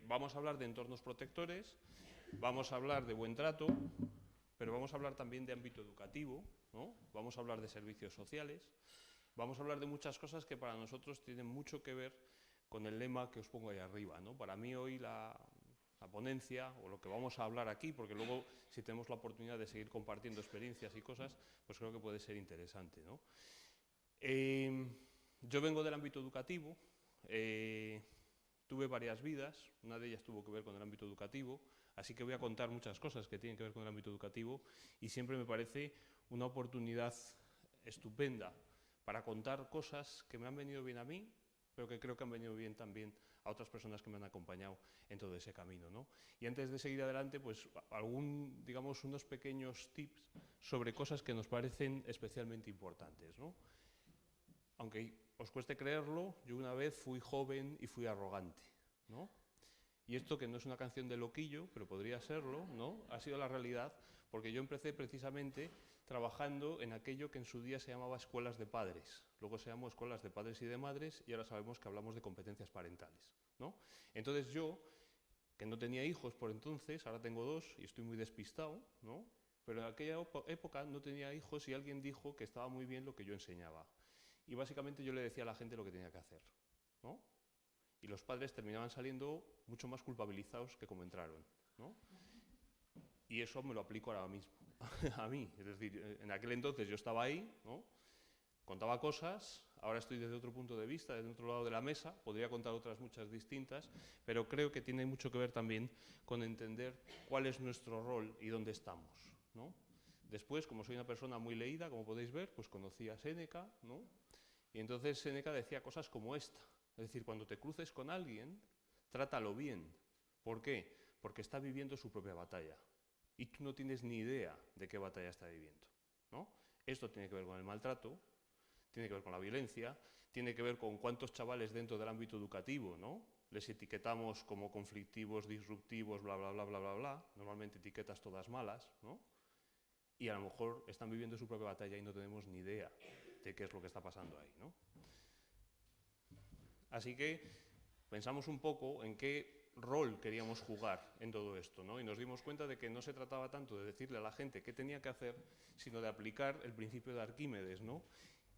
vamos a hablar de entornos protectores, vamos a hablar de buen trato, pero vamos a hablar también de ámbito educativo, ¿no? Vamos a hablar de servicios sociales, vamos a hablar de muchas cosas que para nosotros tienen mucho que ver con el lema que os pongo ahí arriba, ¿no? Para mí hoy la ponencia, o lo que vamos a hablar aquí, porque luego si tenemos la oportunidad de seguir compartiendo experiencias y cosas, pues creo que puede ser interesante, ¿no? Yo vengo del ámbito educativo, tuve varias vidas, una de ellas tuvo que ver con el ámbito educativo, así que voy a contar muchas cosas que tienen que ver con el ámbito educativo y siempre me parece una oportunidad estupenda para contar cosas que me han venido bien a mí, pero que creo que han venido bien también a otras personas que me han acompañado en todo ese camino, ¿no? Y antes de seguir adelante, pues digamos, unos pequeños tips sobre cosas que nos parecen especialmente importantes, ¿no? Aunque os cueste creerlo, yo una vez fui joven y fui arrogante, ¿no? Y esto, que no es una canción de Loquillo, pero podría serlo, ¿no? Ha sido la realidad, porque yo empecé precisamente trabajando en aquello que en su día se llamaba escuelas de padres. Luego se llamó escuelas de padres y de madres, y ahora sabemos que hablamos de competencias parentales, ¿no? Entonces yo, que no tenía hijos por entonces, ahora tengo dos y estoy muy despistado, ¿no? Pero en aquella época no tenía hijos y alguien dijo que estaba muy bien lo que yo enseñaba. Y básicamente yo le decía a la gente lo que tenía que hacer, ¿no? Y los padres terminaban saliendo mucho más culpabilizados que como entraron, ¿no? Y eso me lo aplico ahora mismo, a mí. Es decir, en aquel entonces yo estaba ahí, ¿no? Contaba cosas, ahora estoy desde otro punto de vista, desde otro lado de la mesa, podría contar otras muchas distintas, pero creo que tiene mucho que ver también con entender cuál es nuestro rol y dónde estamos, ¿no? Después, como soy una persona muy leída, como podéis ver, pues conocí a Séneca, ¿no? Y entonces Séneca decía cosas como esta. Es decir, cuando te cruces con alguien, trátalo bien. ¿Por qué? Porque está viviendo su propia batalla. Y tú no tienes ni idea de qué batalla está viviendo, ¿no? Esto tiene que ver con el maltrato, tiene que ver con la violencia, tiene que ver con cuántos chavales dentro del ámbito educativo, ¿no? Les etiquetamos como conflictivos, disruptivos, bla, bla, bla, bla, bla, bla. Normalmente etiquetas todas malas, ¿no? Y a lo mejor están viviendo su propia batalla y no tenemos ni idea de qué es lo que está pasando ahí, ¿no? Así que pensamos un poco en qué rol queríamos jugar en todo esto, ¿no? Y nos dimos cuenta de que no se trataba tanto de decirle a la gente qué tenía que hacer, sino de aplicar el principio de Arquímedes, ¿no?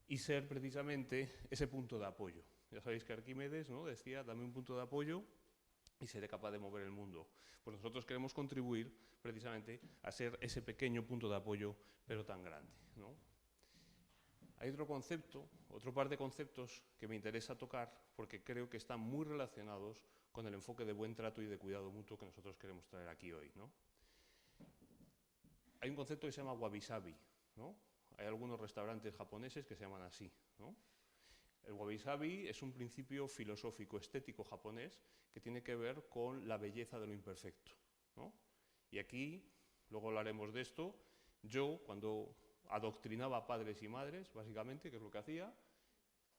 Y ser precisamente ese punto de apoyo. Ya sabéis que Arquímedes, ¿no?, decía, dame un punto de apoyo y seré capaz de mover el mundo. Pues nosotros queremos contribuir precisamente a ser ese pequeño punto de apoyo, pero tan grande, ¿no? Hay otro concepto, otro par de conceptos que me interesa tocar porque creo que están muy relacionados con el enfoque de buen trato y de cuidado mutuo que nosotros queremos traer aquí hoy, ¿no? Hay un concepto que se llama wabi-sabi, ¿no? Hay algunos restaurantes japoneses que se llaman así, ¿no? El wabi-sabi es un principio filosófico, estético japonés que tiene que ver con la belleza de lo imperfecto, ¿no? Y aquí, luego hablaremos de esto, yo cuando adoctrinaba a padres y madres, básicamente, que es lo que hacía,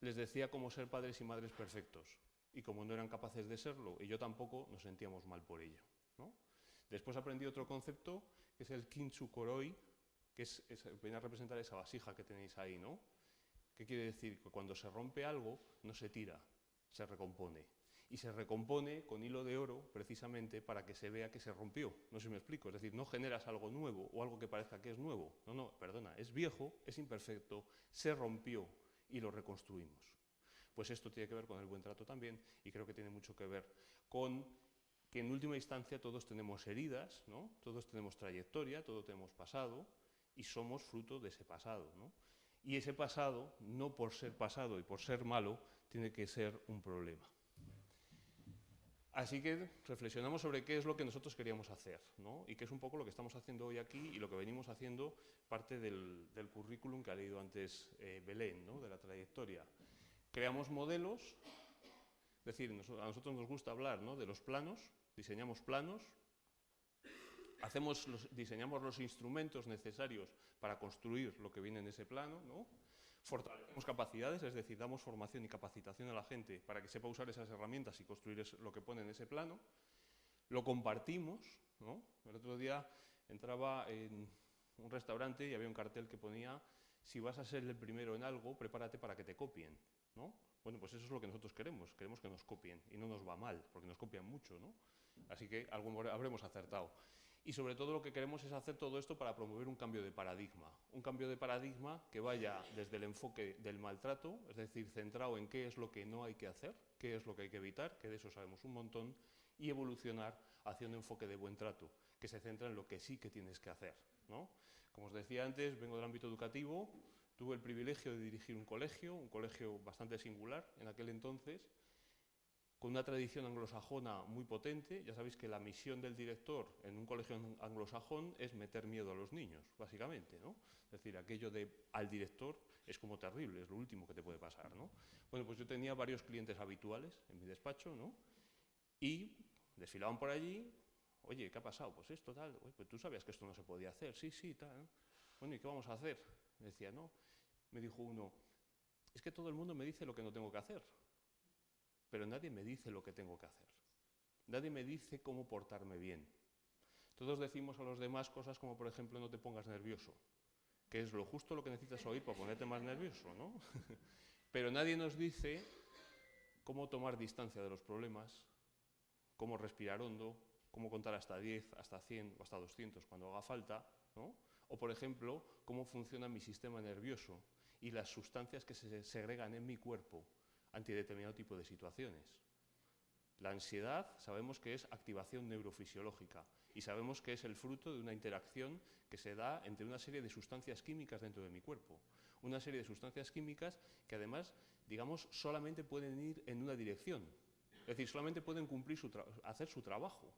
les decía cómo ser padres y madres perfectos. Y como no eran capaces de serlo, y yo tampoco, nos sentíamos mal por ello, ¿no? Después aprendí otro concepto, que es el kintsukuroi, que viene a representar esa vasija que tenéis ahí, ¿no? ¿Qué quiere decir? Que cuando se rompe algo, no se tira, se recompone. Y se recompone con hilo de oro, precisamente, para que se vea que se rompió. No sé si me explico. Es decir, no generas algo nuevo o algo que parezca que es nuevo. No, no, perdona, es viejo, es imperfecto, se rompió y lo reconstruimos. Pues esto tiene que ver con el buen trato también y creo que tiene mucho que ver con que en última instancia todos tenemos heridas, ¿no? Todos tenemos trayectoria, todos tenemos pasado y somos fruto de ese pasado, ¿no? Y ese pasado, no por ser pasado y por ser malo, tiene que ser un problema. Así que reflexionamos sobre qué es lo que nosotros queríamos hacer, ¿no? Y qué es un poco lo que estamos haciendo hoy aquí y lo que venimos haciendo parte del currículum que ha leído antes Belén, ¿no?, de la trayectoria. Creamos modelos, es decir, a nosotros nos gusta hablar, ¿no?, de los planos, diseñamos planos, diseñamos los instrumentos necesarios para construir lo que viene en ese plano, ¿no? Fortalecemos capacidades, es decir, damos formación y capacitación a la gente para que sepa usar esas herramientas y construir lo que pone en ese plano. Lo compartimos, ¿no? El otro día entraba en un restaurante y había un cartel que ponía: si vas a ser el primero en algo, prepárate para que te copien, ¿no? Bueno, pues eso es lo que nosotros queremos que nos copien, y no nos va mal, porque nos copian mucho, ¿no? Así que algo habremos acertado. Y sobre todo lo que queremos es hacer todo esto para promover un cambio de paradigma. Un cambio de paradigma que vaya desde el enfoque del maltrato, es decir, centrado en qué es lo que no hay que hacer, qué es lo que hay que evitar, que de eso sabemos un montón, y evolucionar hacia un enfoque de buen trato, que se centra en lo que sí que tienes que hacer, ¿no? Como os decía antes, vengo del ámbito educativo, tuve el privilegio de dirigir un colegio bastante singular en aquel entonces, con una tradición anglosajona muy potente. Ya sabéis que la misión del director en un colegio anglosajón es meter miedo a los niños, básicamente, ¿no? Es decir, aquello de al director es como terrible, es lo último que te puede pasar, ¿no? Bueno, pues yo tenía varios clientes habituales en mi despacho, ¿no? Y desfilaban por allí, oye, ¿qué ha pasado? Pues esto, tal, oye, pues tú sabías que esto no se podía hacer, sí, sí, tal, ¿no? Bueno, ¿y qué vamos a hacer? Me decía, no, me dijo uno, es que todo el mundo me dice lo que no tengo que hacer, pero nadie me dice lo que tengo que hacer. Nadie me dice cómo portarme bien. Todos decimos a los demás cosas como, por ejemplo, no te pongas nervioso, que es lo justo lo que necesitas oír para ponerte más nervioso, ¿no? Pero nadie nos dice cómo tomar distancia de los problemas, cómo respirar hondo, cómo contar hasta 10, hasta 100 o hasta 200 cuando haga falta, ¿no? O, por ejemplo, cómo funciona mi sistema nervioso y las sustancias que se segregan en mi cuerpo ante determinado tipo de situaciones. La ansiedad sabemos que es activación neurofisiológica y sabemos que es el fruto de una interacción que se da entre una serie de sustancias químicas dentro de mi cuerpo. Una serie de sustancias químicas que además, digamos, solamente pueden ir en una dirección. Es decir, solamente pueden cumplir hacer su trabajo.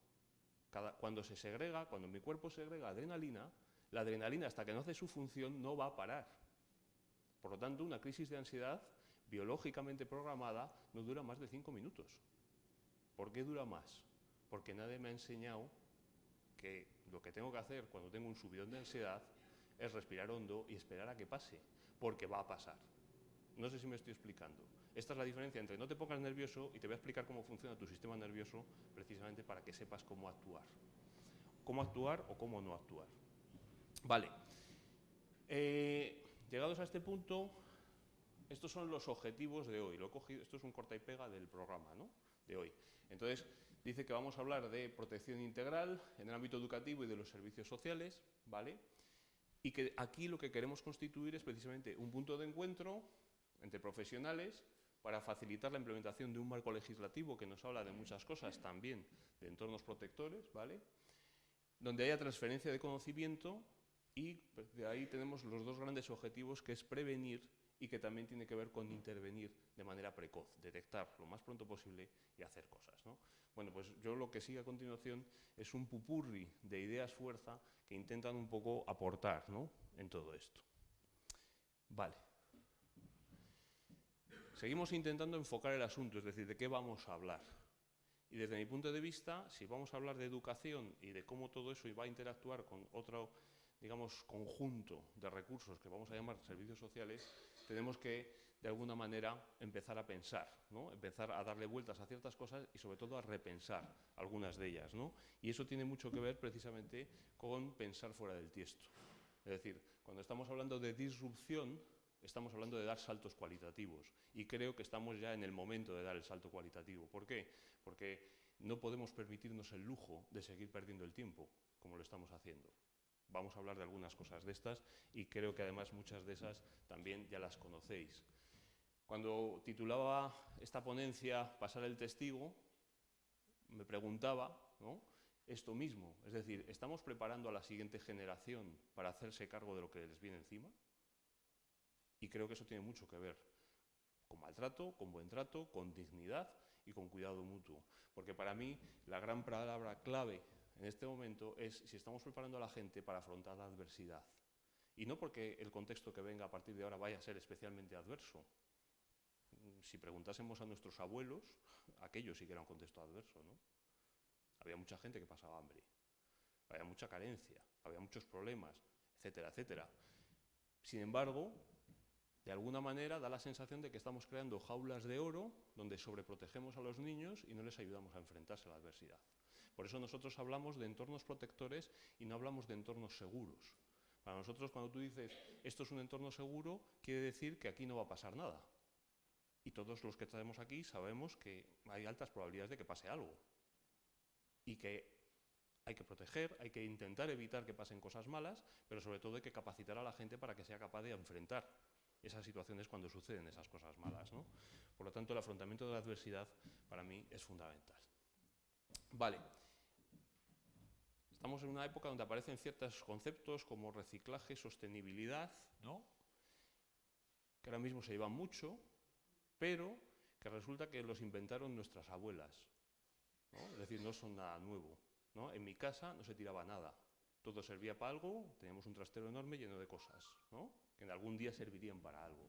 Cuando se segrega, cuando mi cuerpo segrega adrenalina, la adrenalina hasta que no hace su función no va a parar. Por lo tanto, una crisis de ansiedad biológicamente programada no dura más de 5 minutos. ¿Por qué dura más? Porque nadie me ha enseñado que lo que tengo que hacer cuando tengo un subidón de ansiedad es respirar hondo y esperar a que pase, porque va a pasar. No sé si me estoy explicando. Esta es la diferencia entre no te pongas nervioso y te voy a explicar cómo funciona tu sistema nervioso precisamente para que sepas cómo actuar. Cómo actuar o cómo no actuar. Vale. Llegados a este punto, estos son los objetivos de hoy. Lo he cogido, esto es un corta y pega del programa, ¿no? De hoy. Entonces, dice que vamos a hablar de protección integral en el ámbito educativo y de los servicios sociales, ¿vale? Y que aquí lo que queremos constituir es precisamente un punto de encuentro entre profesionales para facilitar la implementación de un marco legislativo que nos habla de muchas cosas, también de entornos protectores, ¿vale? Donde haya transferencia de conocimiento y de ahí tenemos los dos grandes objetivos, que es prevenir y que también tiene que ver con intervenir de manera precoz, detectar lo más pronto posible y hacer cosas, ¿no? Bueno, pues yo lo que sigue a continuación es un pupurri de ideas fuerza que intentan un poco aportar, ¿no?, en todo esto. Vale. Seguimos intentando enfocar el asunto, es decir, de qué vamos a hablar. Y desde mi punto de vista, si vamos a hablar de educación y de cómo todo eso va a interactuar con otro, digamos, conjunto de recursos que vamos a llamar servicios sociales, tenemos que, de alguna manera, empezar a pensar, ¿no? Empezar a darle vueltas a ciertas cosas y, sobre todo, a repensar algunas de ellas, ¿no? Y eso tiene mucho que ver, precisamente, con pensar fuera del tiesto. Es decir, cuando estamos hablando de disrupción, estamos hablando de dar saltos cualitativos. Y creo que estamos ya en el momento de dar el salto cualitativo. ¿Por qué? Porque no podemos permitirnos el lujo de seguir perdiendo el tiempo, como lo estamos haciendo. Vamos a hablar de algunas cosas de estas y creo que además muchas de esas también ya las conocéis. Cuando titulaba esta ponencia Pasar el testigo, me preguntaba, ¿no?, esto mismo. Es decir, ¿estamos preparando a la siguiente generación para hacerse cargo de lo que les viene encima? Y creo que eso tiene mucho que ver con maltrato, con buen trato, con dignidad y con cuidado mutuo. Porque para mí la gran palabra clave en este momento es si estamos preparando a la gente para afrontar la adversidad. Y no porque el contexto que venga a partir de ahora vaya a ser especialmente adverso. Si preguntásemos a nuestros abuelos, aquello sí que era un contexto adverso, ¿no? Había mucha gente que pasaba hambre, había mucha carencia, había muchos problemas, etcétera, etcétera. Sin embargo, de alguna manera da la sensación de que estamos creando jaulas de oro donde sobreprotegemos a los niños y no les ayudamos a enfrentarse a la adversidad. Por eso nosotros hablamos de entornos protectores y no hablamos de entornos seguros. Para nosotros, cuando tú dices esto es un entorno seguro, quiere decir que aquí no va a pasar nada. Y todos los que estamos aquí sabemos que hay altas probabilidades de que pase algo. Y que hay que proteger, hay que intentar evitar que pasen cosas malas, pero sobre todo hay que capacitar a la gente para que sea capaz de enfrentar esas situaciones cuando suceden esas cosas malas, ¿no? Por lo tanto, el afrontamiento de la adversidad para mí es fundamental. Vale. Estamos en una época donde aparecen ciertos conceptos como reciclaje, sostenibilidad, ¿no? Que ahora mismo se llevan mucho, pero que resulta que los inventaron nuestras abuelas, ¿no? Es decir, no son nada nuevo, ¿no? En mi casa no se tiraba nada, todo servía para algo, teníamos un trastero enorme lleno de cosas, ¿no? Que en algún día servirían para algo.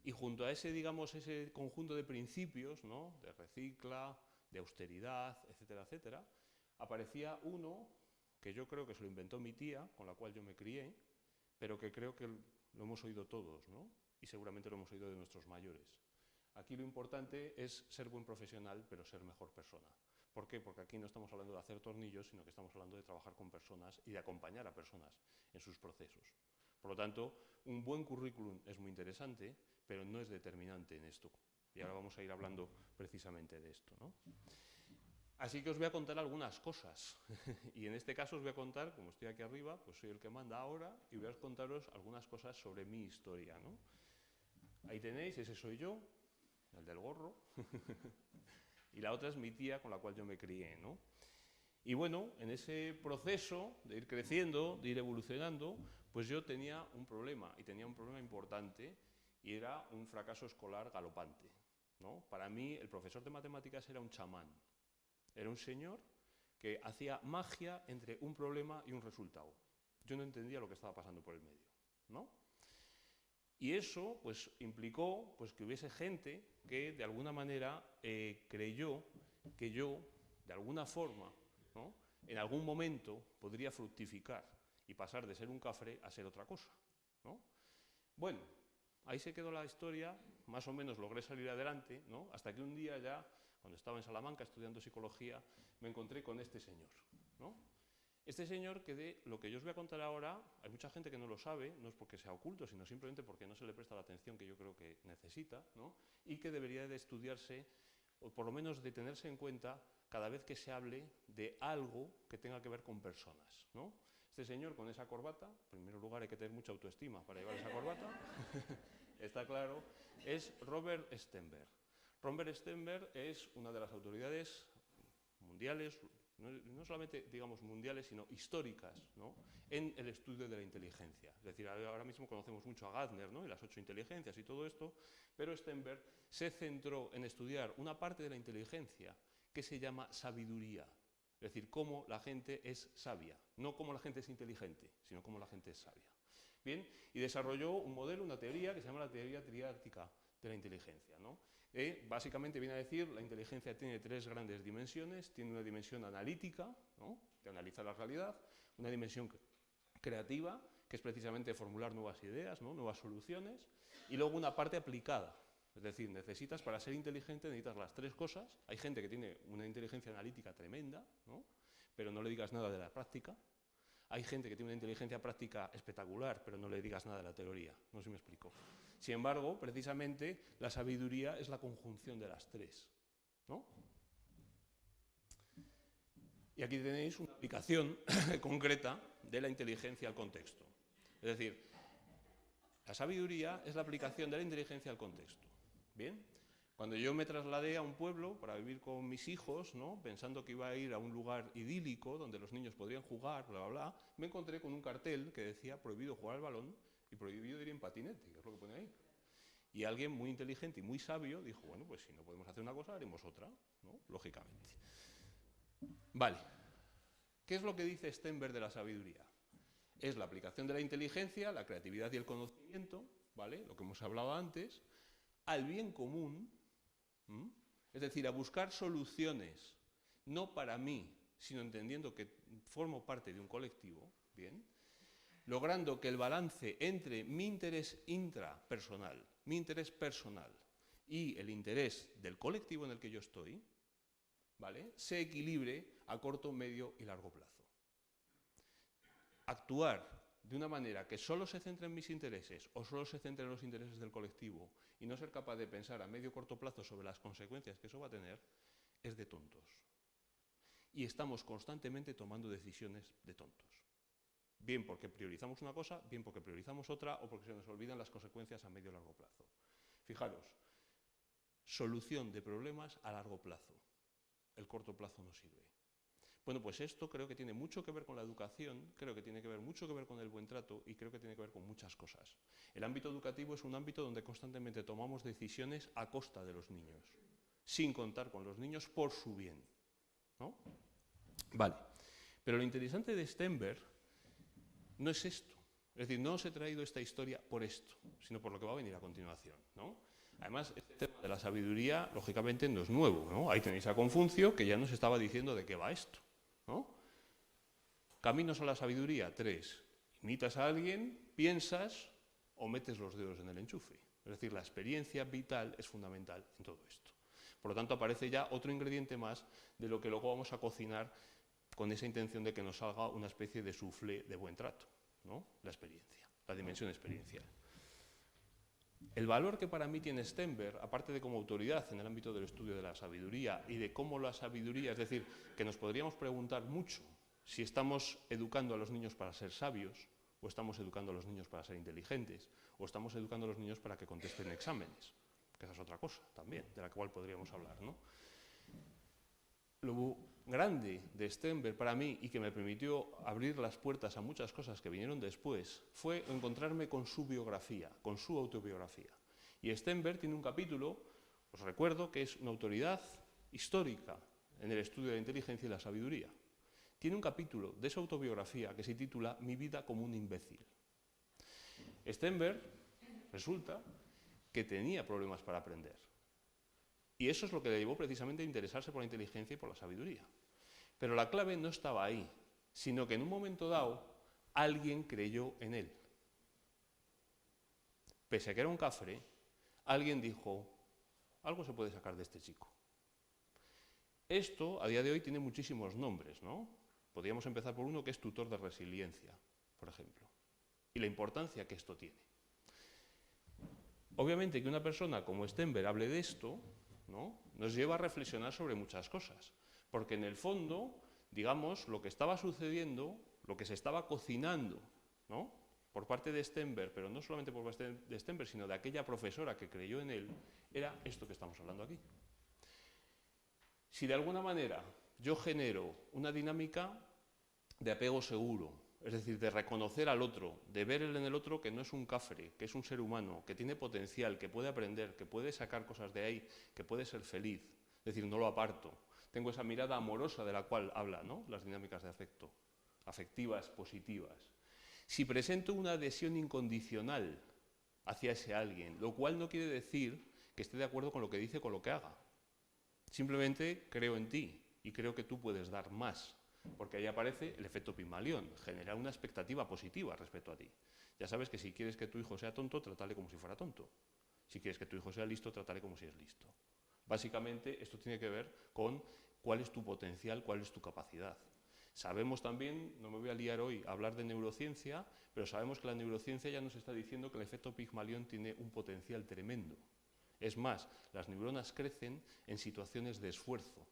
Y junto a ese, digamos, ese conjunto de principios, ¿no? De recicla, de austeridad, etcétera, etcétera, aparecía uno que yo creo que se lo inventó mi tía, con la cual yo me crié, pero que creo que lo hemos oído todos, ¿no? Y seguramente lo hemos oído de nuestros mayores. Aquí lo importante es ser buen profesional, pero ser mejor persona. ¿Por qué? Porque aquí no estamos hablando de hacer tornillos, sino que estamos hablando de trabajar con personas y de acompañar a personas en sus procesos. Por lo tanto, un buen currículum es muy interesante, pero no es determinante en esto. Y ahora vamos a ir hablando precisamente de esto, ¿no? Así que os voy a contar algunas cosas. Y en este caso os voy a contar, como estoy aquí arriba, pues soy el que manda ahora, y voy a contaros algunas cosas sobre mi historia, ¿no? Ahí tenéis, ese soy yo, el del gorro. Y la otra es mi tía, con la cual yo me crié, ¿no? Y bueno, en ese proceso de ir creciendo, de ir evolucionando, pues yo tenía un problema, y tenía un problema importante, y era un fracaso escolar galopante, ¿no? Para mí, el profesor de matemáticas era un chamán. Era un señor que hacía magia entre un problema y un resultado. Yo no entendía lo que estaba pasando por el medio, ¿no? Y eso pues, implicó pues, que hubiese gente que de alguna manera creyó que yo, de alguna forma, ¿no? En algún momento podría fructificar y pasar de ser un cafre a ser otra cosa, ¿no? Bueno, ahí se quedó la historia, más o menos logré salir adelante, ¿no? Hasta que un día ya, cuando estaba en Salamanca estudiando psicología, me encontré con este señor, ¿no? Este señor que de lo que yo os voy a contar ahora, hay mucha gente que no lo sabe, no es porque sea oculto, sino simplemente porque no se le presta la atención que yo creo que necesita, ¿no? Y que debería de estudiarse, o por lo menos de tenerse en cuenta cada vez que se hable de algo que tenga que ver con personas, ¿no? Este señor con esa corbata, en primer lugar hay que tener mucha autoestima para llevar esa corbata, está claro, es Robert Stenberg. Robert Stenberg es una de las autoridades mundiales, no solamente, digamos, mundiales, sino históricas, ¿no? En el estudio de la inteligencia. Es decir, ahora mismo conocemos mucho a Gardner, ¿no? Y las 8 inteligencias y todo esto, pero Stenberg se centró en estudiar una parte de la inteligencia que se llama sabiduría. Es decir, cómo la gente es sabia. No cómo la gente es inteligente, sino cómo la gente es sabia. Bien, y desarrolló un modelo, una teoría que se llama la teoría triártica de la inteligencia, ¿no? Básicamente viene a decir, la inteligencia tiene 3 grandes dimensiones, tiene una dimensión analítica, ¿no? De analizar la realidad, una dimensión creativa, que es precisamente formular nuevas ideas, ¿no? Nuevas soluciones, y luego una parte aplicada, es decir, necesitas, para ser inteligente necesitas las 3 cosas. Hay gente que tiene una inteligencia analítica tremenda, ¿no? Pero no le digas nada de la práctica. Hay gente que tiene una inteligencia práctica espectacular, pero no le digas nada de la teoría, no sé si me explico. Sin embargo, precisamente, la sabiduría es la conjunción de las 3, ¿no? Y aquí tenéis una aplicación concreta de la inteligencia al contexto. Es decir, la sabiduría es la aplicación de la inteligencia al contexto. ¿Bien? Cuando yo me trasladé a un pueblo para vivir con mis hijos, ¿no? Pensando que iba a ir a un lugar idílico donde los niños podrían jugar, bla, bla, bla, me encontré con un cartel que decía prohibido jugar al balón y prohibido ir en patinete, que es lo que pone ahí. Y alguien muy inteligente y muy sabio dijo, bueno, pues si no podemos hacer una cosa, haremos otra, ¿no? Lógicamente. Vale. ¿Qué es lo que dice Stenberg de la sabiduría? Es la aplicación de la inteligencia, la creatividad y el conocimiento, ¿vale? Lo que hemos hablado antes, al bien común, es decir, a buscar soluciones, no para mí, sino entendiendo que formo parte de un colectivo, ¿bien? Logrando que el balance entre mi interés intrapersonal, mi interés personal y el interés del colectivo en el que yo estoy, ¿vale? Se equilibre a corto, medio y largo plazo. Actuar de una manera que solo se centre en mis intereses o solo se centre en los intereses del colectivo y no ser capaz de pensar a medio o corto plazo sobre las consecuencias que eso va a tener, es de tontos. y estamos constantemente tomando decisiones de tontos. Bien porque priorizamos una cosa, bien porque priorizamos otra, o porque se nos olvidan las consecuencias a medio y largo plazo. Fijaros, solución de problemas a largo plazo. El corto plazo no sirve. Bueno, pues esto creo que tiene mucho que ver con la educación, creo que tiene que ver mucho que ver con el buen trato y creo que tiene que ver con muchas cosas. El ámbito educativo es un ámbito donde constantemente tomamos decisiones a costa de los niños, sin contar con los niños por su bien, ¿no? Vale, pero lo interesante de Stenberg no es esto. Es decir, no os he traído esta historia por esto, sino por lo que va a venir a continuación, ¿no? Además, este tema de la sabiduría, lógicamente, no es nuevo, ¿no? Ahí tenéis a Confucio, que ya nos estaba diciendo de qué va esto, ¿no? Caminos a la sabiduría, 3. Imitas a alguien, piensas o metes los dedos en el enchufe. Es decir, la experiencia vital es fundamental en todo esto. Por lo tanto, aparece ya otro ingrediente más de lo que luego vamos a cocinar con esa intención de que nos salga una especie de soufflé de buen trato, ¿no? La experiencia, la dimensión experiencial. El valor que para mí tiene Stenberg, aparte de como autoridad en el ámbito del estudio de la sabiduría y de cómo la sabiduría, es decir, que nos podríamos preguntar mucho si estamos educando a los niños para ser sabios, o estamos educando a los niños para ser inteligentes, o estamos educando a los niños para que contesten exámenes, que esa es otra cosa también, de la cual podríamos hablar, ¿no? Lo grande de Stenberg para mí y que me permitió abrir las puertas a muchas cosas que vinieron después fue encontrarme con su biografía, con su autobiografía. Y Stenberg tiene un capítulo, os recuerdo, que es una autoridad histórica en el estudio de la inteligencia y la sabiduría. Tiene un capítulo de esa autobiografía que se titula Mi vida como un imbécil. Stenberg resulta que tenía problemas para aprender. Y eso es lo que le llevó precisamente a interesarse por la inteligencia y por la sabiduría. Pero la clave no estaba ahí, sino que en un momento dado alguien creyó en él. Pese a que era un cafre, alguien dijo, algo se puede sacar de este chico. Esto, a día de hoy, tiene muchísimos nombres, ¿no? Podríamos empezar por uno que es tutor de resiliencia, por ejemplo, y la importancia que esto tiene. Obviamente que una persona como Stenberg hable de esto, ¿no?, nos lleva a reflexionar sobre muchas cosas, porque en el fondo, digamos, lo que estaba sucediendo, lo que se estaba cocinando, ¿no?, por parte de Stenberg, pero no solamente por parte de Stenberg, sino de aquella profesora que creyó en él, era esto que estamos hablando aquí. Si de alguna manera yo genero una dinámica de apego seguro, es decir, de reconocer al otro, de ver en el otro que no es un cafre, que es un ser humano, que tiene potencial, que puede aprender, que puede sacar cosas de ahí, que puede ser feliz, es decir, no lo aparto. Tengo esa mirada amorosa de la cual habla, ¿no?, las dinámicas de afecto, afectivas, positivas. Si presento una adhesión incondicional hacia ese alguien, lo cual no quiere decir que esté de acuerdo con lo que dice o con lo que haga. Simplemente creo en ti y creo que tú puedes dar más. Porque ahí aparece el efecto Pigmalión, generar una expectativa positiva respecto a ti. Ya sabes que si quieres que tu hijo sea tonto, trátale como si fuera tonto. Si quieres que tu hijo sea listo, trátale como si es listo. Básicamente, esto tiene que ver con cuál es tu potencial, cuál es tu capacidad. Sabemos también, no me voy a liar hoy a hablar de neurociencia, pero sabemos que la neurociencia ya nos está diciendo que el efecto Pigmalión tiene un potencial tremendo. Es más, las neuronas crecen en situaciones de esfuerzo.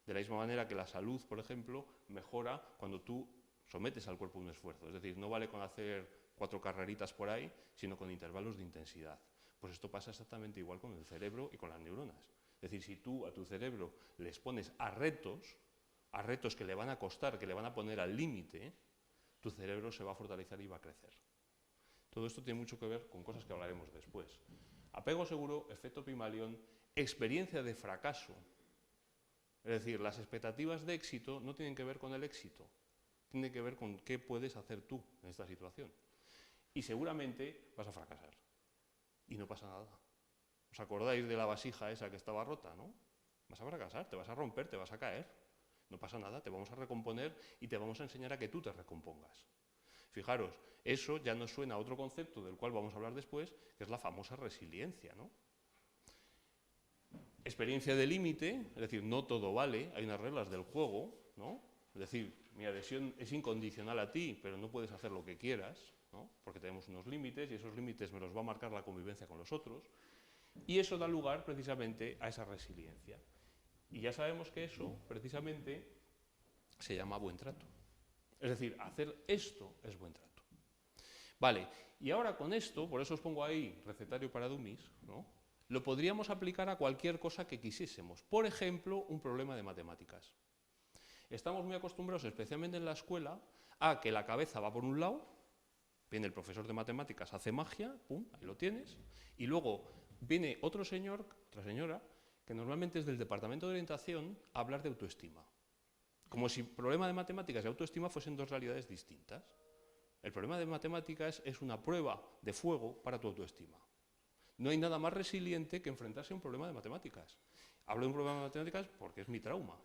De la misma manera que la salud, por ejemplo, mejora cuando tú sometes al cuerpo a un esfuerzo. Es decir, no vale con hacer 4 carreritas por ahí, sino con intervalos de intensidad. Pues esto pasa exactamente igual con el cerebro y con las neuronas. Es decir, si tú a tu cerebro le expones a retos que le van a costar, que le van a poner al límite, tu cerebro se va a fortalecer y va a crecer. Todo esto tiene mucho que ver con cosas que hablaremos después. Apego seguro, efecto Pigmalión, experiencia de fracaso. Es decir, las expectativas de éxito no tienen que ver con el éxito, tienen que ver con qué puedes hacer tú en esta situación. Y seguramente vas a fracasar. Y no pasa nada. ¿Os acordáis de la vasija esa que estaba rota, no? Vas a fracasar, te vas a romper, te vas a caer. No pasa nada, te vamos a recomponer y te vamos a enseñar a que tú te recompongas. Fijaros, eso ya nos suena a otro concepto del cual vamos a hablar después, que es la famosa resiliencia, ¿no? Experiencia de límite, es decir, no todo vale, hay unas reglas del juego, ¿no? Es decir, mi adhesión es incondicional a ti, pero no puedes hacer lo que quieras, ¿no?, porque tenemos unos límites y esos límites me los va a marcar la convivencia con los otros, y eso da lugar precisamente a esa resiliencia. Y ya sabemos que eso, precisamente, se llama buen trato. Es decir, hacer esto es buen trato. Vale, y ahora con esto, por eso os pongo ahí recetario para dummies, ¿no? Lo podríamos aplicar a cualquier cosa que quisiésemos. Por ejemplo, un problema de matemáticas. Estamos muy acostumbrados, especialmente en la escuela, a que la cabeza va por un lado, viene el profesor de matemáticas, hace magia, pum, ahí lo tienes, y luego viene otro señor, otra señora, que normalmente es del departamento de orientación, a hablar de autoestima. Como si el problema de matemáticas y autoestima fuesen dos realidades distintas. El problema de matemáticas es una prueba de fuego para tu autoestima. No hay nada más resiliente que enfrentarse a un problema de matemáticas. Hablo de un problema de matemáticas porque es mi trauma.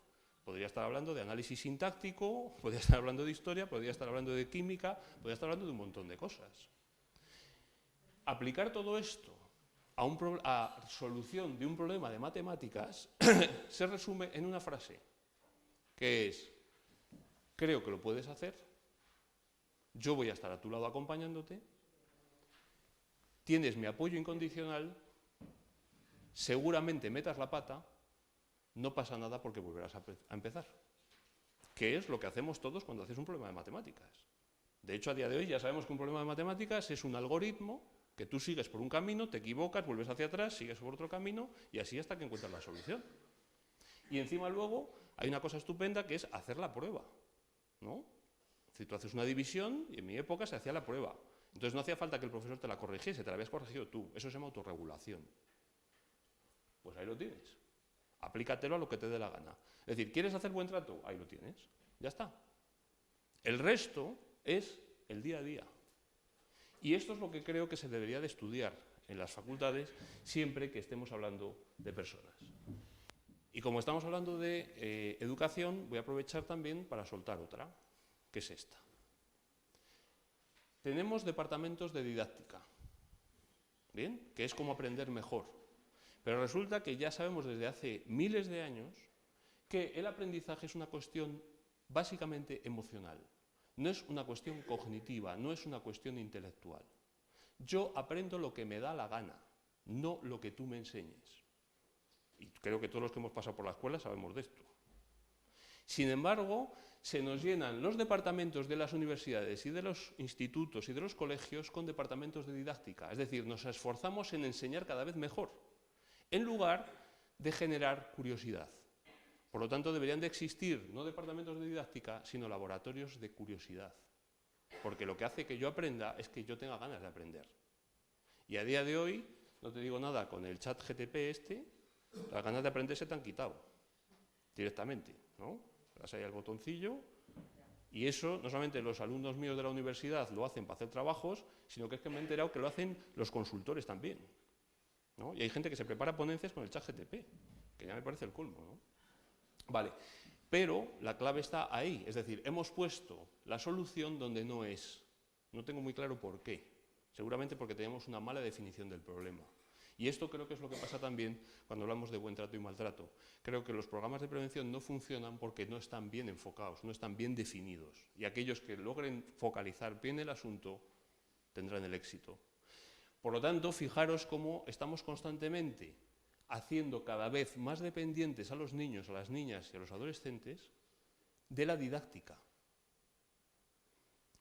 Podría estar hablando de análisis sintáctico, podría estar hablando de historia, podría estar hablando de química, podría estar hablando de un montón de cosas. Aplicar todo esto a solución de un problema de matemáticas se resume en una frase, que es: creo que lo puedes hacer, yo voy a estar a tu lado acompañándote, tienes mi apoyo incondicional, seguramente metas la pata, no pasa nada porque volverás a empezar. Que es lo que hacemos todos cuando haces un problema de matemáticas. De hecho, a día de hoy ya sabemos que un problema de matemáticas es un algoritmo que tú sigues por un camino, te equivocas, vuelves hacia atrás, sigues por otro camino y así hasta que encuentras la solución. Y encima luego hay una cosa estupenda que es hacer la prueba, ¿no? Si tú haces una división, y en mi época se hacía la prueba. Entonces no hacía falta que el profesor te la corrigiese, te la habías corregido tú. Eso se llama autorregulación. Pues ahí lo tienes. Aplícatelo a lo que te dé la gana. Es decir, ¿quieres hacer buen trato? Ahí lo tienes. Ya está. El resto es el día a día. Y esto es lo que creo que se debería de estudiar en las facultades siempre que estemos hablando de personas. Y como estamos hablando de educación, voy a aprovechar también para soltar otra, que es esta. Tenemos departamentos de didáctica, ¿bien? Que es como aprender mejor. Pero resulta que ya sabemos desde hace miles de años que el aprendizaje es una cuestión básicamente emocional. No es una cuestión cognitiva, no es una cuestión intelectual. Yo aprendo lo que me da la gana, no lo que tú me enseñes. Y creo que todos los que hemos pasado por la escuela sabemos de esto. Sin embargo, se nos llenan los departamentos de las universidades y de los institutos y de los colegios con departamentos de didáctica. Es decir, nos esforzamos en enseñar cada vez mejor, en lugar de generar curiosidad. Por lo tanto, deberían de existir no departamentos de didáctica, sino laboratorios de curiosidad. Porque lo que hace que yo aprenda es que yo tenga ganas de aprender. Y a día de hoy, no te digo nada, con el chat GTP las ganas de aprender se te han quitado directamente, ¿no? Das ahí al botoncillo y eso no solamente los alumnos míos de la universidad lo hacen para hacer trabajos, sino que es que me he enterado que lo hacen los consultores también, ¿no? Y hay gente que se prepara ponencias con el chat GTP, que ya me parece el colmo, ¿no? Vale, pero la clave está ahí, es decir, hemos puesto la solución donde no es. No tengo muy claro por qué, seguramente porque tenemos una mala definición del problema. Y esto creo que es lo que pasa también cuando hablamos de buen trato y maltrato. Creo que los programas de prevención no funcionan porque no están bien enfocados, no están bien definidos. Y aquellos que logren focalizar bien el asunto tendrán el éxito. Por lo tanto, fijaros cómo estamos constantemente haciendo cada vez más dependientes a los niños, a las niñas y a los adolescentes de la didáctica.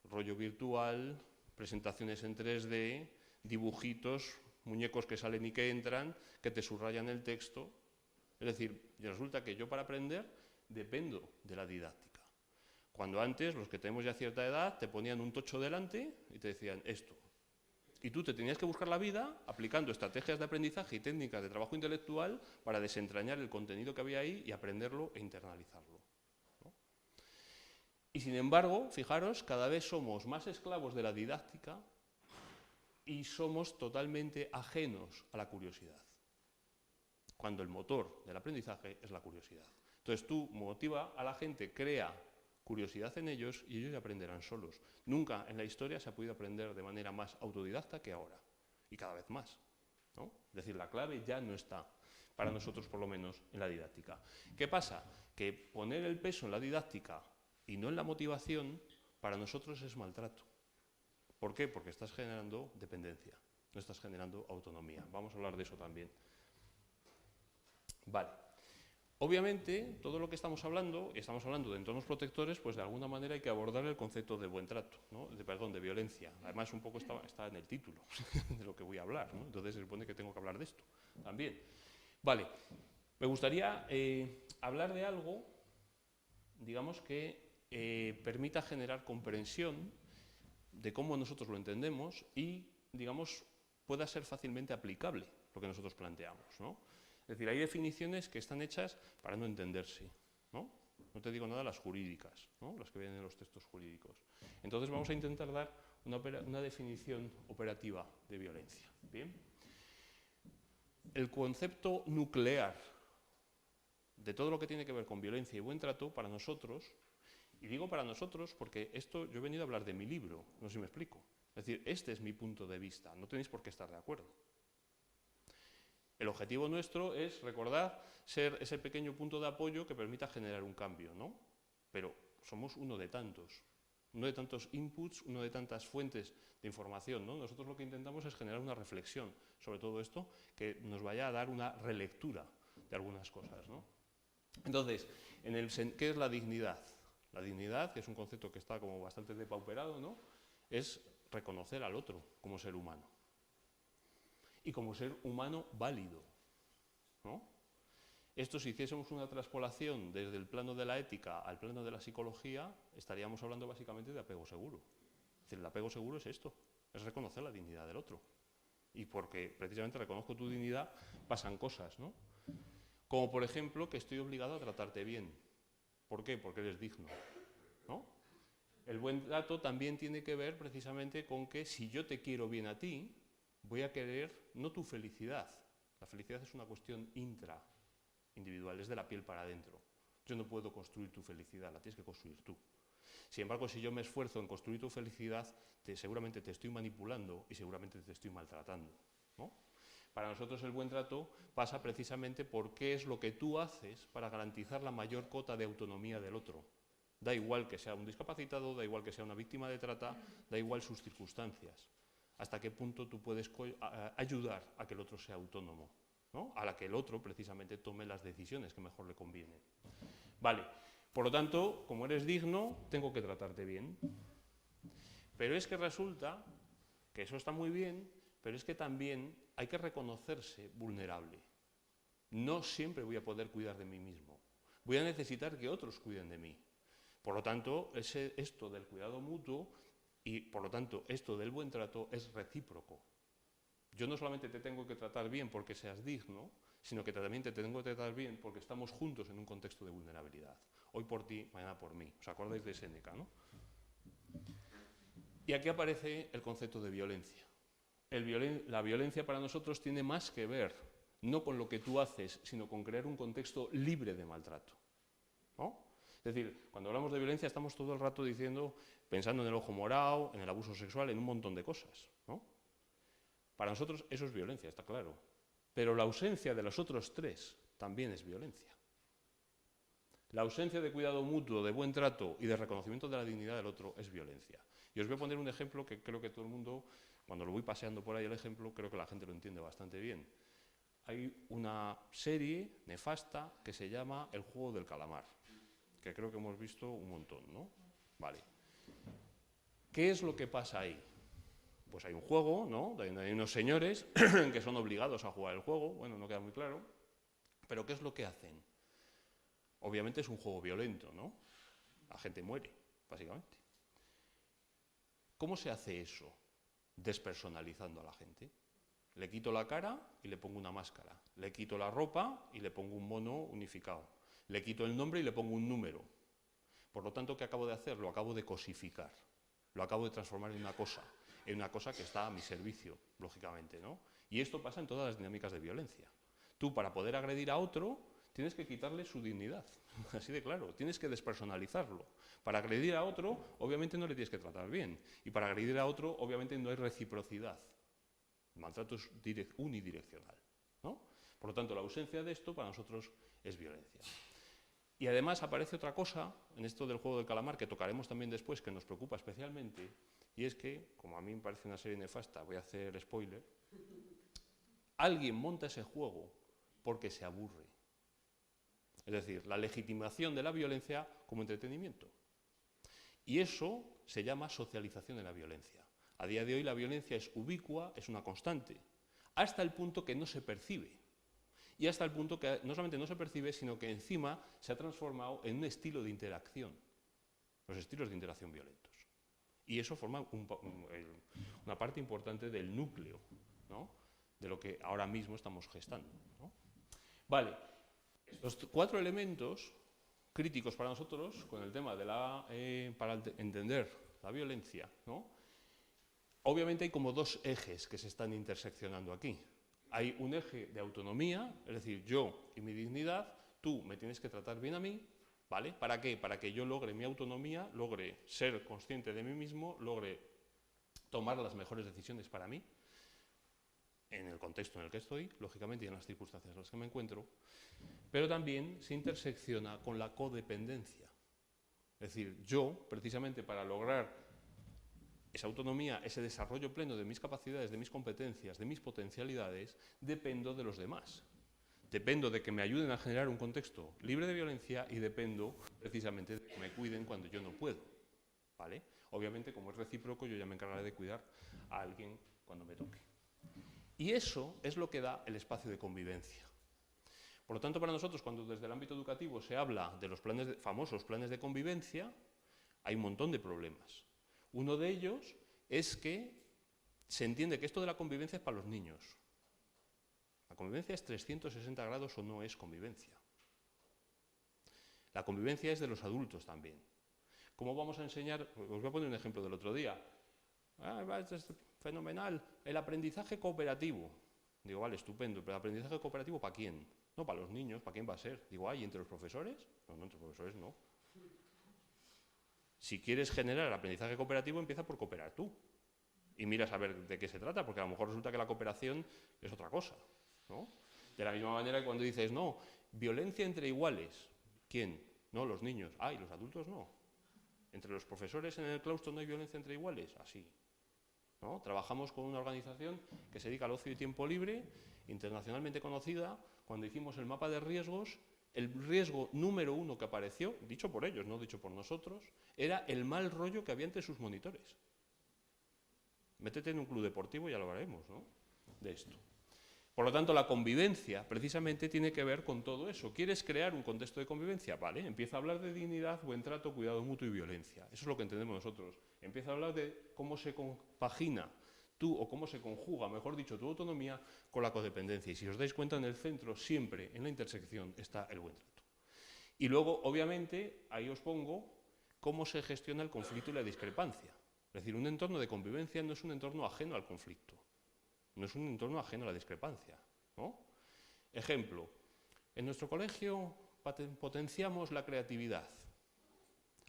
Rollo virtual, presentaciones en 3D, dibujitos, muñecos que salen y que entran, que te subrayan el texto. Es decir, resulta que yo para aprender dependo de la didáctica. Cuando antes, los que tenemos ya cierta edad, te ponían un tocho delante y te decían esto. Y tú te tenías que buscar la vida aplicando estrategias de aprendizaje y técnicas de trabajo intelectual para desentrañar el contenido que había ahí y aprenderlo e internalizarlo, ¿no? Y sin embargo, fijaros, cada vez somos más esclavos de la didáctica y somos totalmente ajenos a la curiosidad, cuando el motor del aprendizaje es la curiosidad. Entonces tú motiva a la gente, crea curiosidad en ellos y ellos aprenderán solos. Nunca en la historia se ha podido aprender de manera más autodidacta que ahora, y cada vez más, ¿no? Es decir, la clave ya no está, para nosotros por lo menos, en la didáctica. ¿Qué pasa? Que poner el peso en la didáctica y no en la motivación, para nosotros es maltrato. ¿Por qué? Porque estás generando dependencia, no estás generando autonomía. Vamos a hablar de eso también. Vale. Obviamente, todo lo que estamos hablando de entornos protectores, pues de alguna manera hay que abordar el concepto de buen trato, ¿no? de violencia. Además, un poco está en el título de lo que voy a hablar, ¿no? Entonces se supone que tengo que hablar de esto también. Vale, me gustaría hablar de algo, digamos, que permita generar comprensión de cómo nosotros lo entendemos y, digamos, pueda ser fácilmente aplicable lo que nosotros planteamos, ¿no? Es decir, hay definiciones que están hechas para no entenderse, ¿no? No te digo nada las jurídicas, ¿no? Las que vienen en los textos jurídicos. Entonces vamos a intentar dar una definición operativa de violencia. ¿Bien? El concepto nuclear de todo lo que tiene que ver con violencia y buen trato para nosotros, y digo para nosotros porque esto yo he venido a hablar de mi libro, no sé si me explico. Es decir, este es mi punto de vista, no tenéis por qué estar de acuerdo. El objetivo nuestro es, recordad, ser ese pequeño punto de apoyo que permita generar un cambio, ¿no? Pero somos uno de tantos inputs, uno de tantas fuentes de información, ¿no? Nosotros lo que intentamos es generar una reflexión sobre todo esto que nos vaya a dar una relectura de algunas cosas, ¿no? Entonces, ¿qué es la dignidad? La dignidad, que es un concepto que está como bastante depauperado, ¿no? Es reconocer al otro como ser humano. Y como ser humano válido, ¿no? Esto, si hiciésemos una traspolación desde el plano de la ética al plano de la psicología, estaríamos hablando básicamente de apego seguro. Es decir, el apego seguro es esto, es reconocer la dignidad del otro. Y porque precisamente reconozco tu dignidad, pasan cosas, ¿no? Como por ejemplo que estoy obligado a tratarte bien. ¿Por qué? Porque eres digno, ¿no? El buen trato también tiene que ver precisamente con que si yo te quiero bien a ti, voy a querer no tu felicidad. La felicidad es una cuestión intraindividual, es de la piel para adentro. Yo no puedo construir tu felicidad, la tienes que construir tú. Sin embargo, si yo me esfuerzo en construir tu felicidad, seguramente te estoy manipulando y seguramente te estoy maltratando, ¿no? Para nosotros el buen trato pasa precisamente por qué es lo que tú haces para garantizar la mayor cota de autonomía del otro. Da igual que sea un discapacitado, da igual que sea una víctima de trata, da igual sus circunstancias. Hasta qué punto tú puedes ayudar a que el otro sea autónomo, ¿no? A la que el otro precisamente tome las decisiones que mejor le convienen. Vale, por lo tanto, como eres digno, tengo que tratarte bien. Pero es que resulta que eso está muy bien, pero es que también hay que reconocerse vulnerable. No siempre voy a poder cuidar de mí mismo. Voy a necesitar que otros cuiden de mí. Por lo tanto, esto del cuidado mutuo y, por lo tanto, esto del buen trato es recíproco. Yo no solamente te tengo que tratar bien porque seas digno, sino que también te tengo que tratar bien porque estamos juntos en un contexto de vulnerabilidad. Hoy por ti, mañana por mí. ¿Os acordáis de Séneca, no? Y aquí aparece el concepto de violencia. La violencia para nosotros tiene más que ver, no con lo que tú haces, sino con crear un contexto libre de maltrato, ¿no? Es decir, cuando hablamos de violencia estamos todo el rato pensando en el ojo morado, en el abuso sexual, en un montón de cosas, ¿no? Para nosotros eso es violencia, está claro. Pero la ausencia de los otros tres también es violencia. La ausencia de cuidado mutuo, de buen trato y de reconocimiento de la dignidad del otro es violencia. Y os voy a poner un ejemplo que creo que todo el mundo, cuando lo voy paseando por ahí el ejemplo, creo que la gente lo entiende bastante bien. Hay una serie nefasta que se llama El juego del calamar, que creo que hemos visto un montón, ¿no? Vale. ¿Qué es lo que pasa ahí? Pues hay un juego, ¿no? Hay unos señores que son obligados a jugar el juego, bueno, no queda muy claro, pero ¿qué es lo que hacen? Obviamente es un juego violento, ¿no? La gente muere, básicamente. ¿Cómo se hace eso? Despersonalizando a la gente. Le quito la cara y le pongo una máscara. Le quito la ropa y le pongo un mono unificado. Le quito el nombre y le pongo un número. Por lo tanto, ¿qué acabo de hacer? Lo acabo de cosificar. Lo acabo de transformar en una cosa que está a mi servicio, lógicamente, ¿no? Y esto pasa en todas las dinámicas de violencia. Tú, para poder agredir a otro, tienes que quitarle su dignidad, así de claro, tienes que despersonalizarlo. Para agredir a otro, obviamente no le tienes que tratar bien, y para agredir a otro, obviamente no hay reciprocidad. El maltrato es unidireccional, ¿no? Por lo tanto, la ausencia de esto para nosotros es violencia. Y además aparece otra cosa en esto del juego del calamar que tocaremos también después, que nos preocupa especialmente, y es que, como a mí me parece una serie nefasta, voy a hacer spoiler, alguien monta ese juego porque se aburre. Es decir, la legitimación de la violencia como entretenimiento. Y eso se llama socialización de la violencia. A día de hoy la violencia es ubicua, es una constante, hasta el punto que no se percibe. Y hasta el punto que no solamente no se percibe, sino que encima se ha transformado en un estilo de interacción, los estilos de interacción violentos. Y eso forma una parte importante del núcleo, ¿no?, de lo que ahora mismo estamos gestando, ¿no? Vale, estos 4 elementos críticos para nosotros, con el tema de para entender la violencia, ¿no? Obviamente hay como 2 ejes que se están interseccionando aquí. Hay un eje de autonomía, es decir, yo y mi dignidad, tú me tienes que tratar bien a mí, ¿vale? ¿Para qué? Para que yo logre mi autonomía, logre ser consciente de mí mismo, logre tomar las mejores decisiones para mí, en el contexto en el que estoy, lógicamente, y en las circunstancias en las que me encuentro, pero también se intersecciona con la codependencia. Es decir, yo, precisamente para lograr esa autonomía, ese desarrollo pleno de mis capacidades, de mis competencias, de mis potencialidades, dependo de los demás. Dependo de que me ayuden a generar un contexto libre de violencia y dependo precisamente de que me cuiden cuando yo no puedo, ¿vale? Obviamente, como es recíproco, yo ya me encargaré de cuidar a alguien cuando me toque. Y eso es lo que da el espacio de convivencia. Por lo tanto, para nosotros, cuando desde el ámbito educativo se habla de los famosos planes de convivencia, hay un montón de problemas. Uno de ellos es que se entiende que esto de la convivencia es para los niños. La convivencia es 360 grados o no es convivencia. La convivencia es de los adultos también. ¿Cómo vamos a enseñar? Os voy a poner un ejemplo del otro día. Es fenomenal, el aprendizaje cooperativo. Digo, vale, estupendo, pero ¿el aprendizaje cooperativo para quién? No, para los niños, ¿para quién va a ser? Digo, ¿y entre los profesores? No, entre los profesores no. Si quieres generar el aprendizaje cooperativo, empieza por cooperar tú. Y miras a ver de qué se trata, porque a lo mejor resulta que la cooperación es otra cosa, ¿no? De la misma manera que cuando dices, no, violencia entre iguales. ¿Quién? No, los niños. Y los adultos no. Entre los profesores en el claustro no hay violencia entre iguales. Así, ¿no? Trabajamos con una organización que se dedica al ocio y tiempo libre, internacionalmente conocida. Cuando hicimos el mapa de riesgos, el riesgo número 1 que apareció, dicho por ellos, no dicho por nosotros, era el mal rollo que había entre sus monitores. Métete en un club deportivo y ya lo hablaremos, ¿no?, de esto. Por lo tanto, la convivencia precisamente tiene que ver con todo eso. ¿Quieres crear un contexto de convivencia? Vale, empieza a hablar de dignidad, buen trato, cuidado mutuo y violencia. Eso es lo que entendemos nosotros. Empieza a hablar de cómo se compagina o cómo se conjuga, mejor dicho, tu autonomía con la codependencia. Y si os dais cuenta, en el centro, siempre en la intersección, está el buen trato. Y luego, obviamente, ahí os pongo cómo se gestiona el conflicto y la discrepancia. Es decir, un entorno de convivencia no es un entorno ajeno al conflicto. No es un entorno ajeno a la discrepancia, ¿no? Ejemplo, en nuestro colegio potenciamos la creatividad.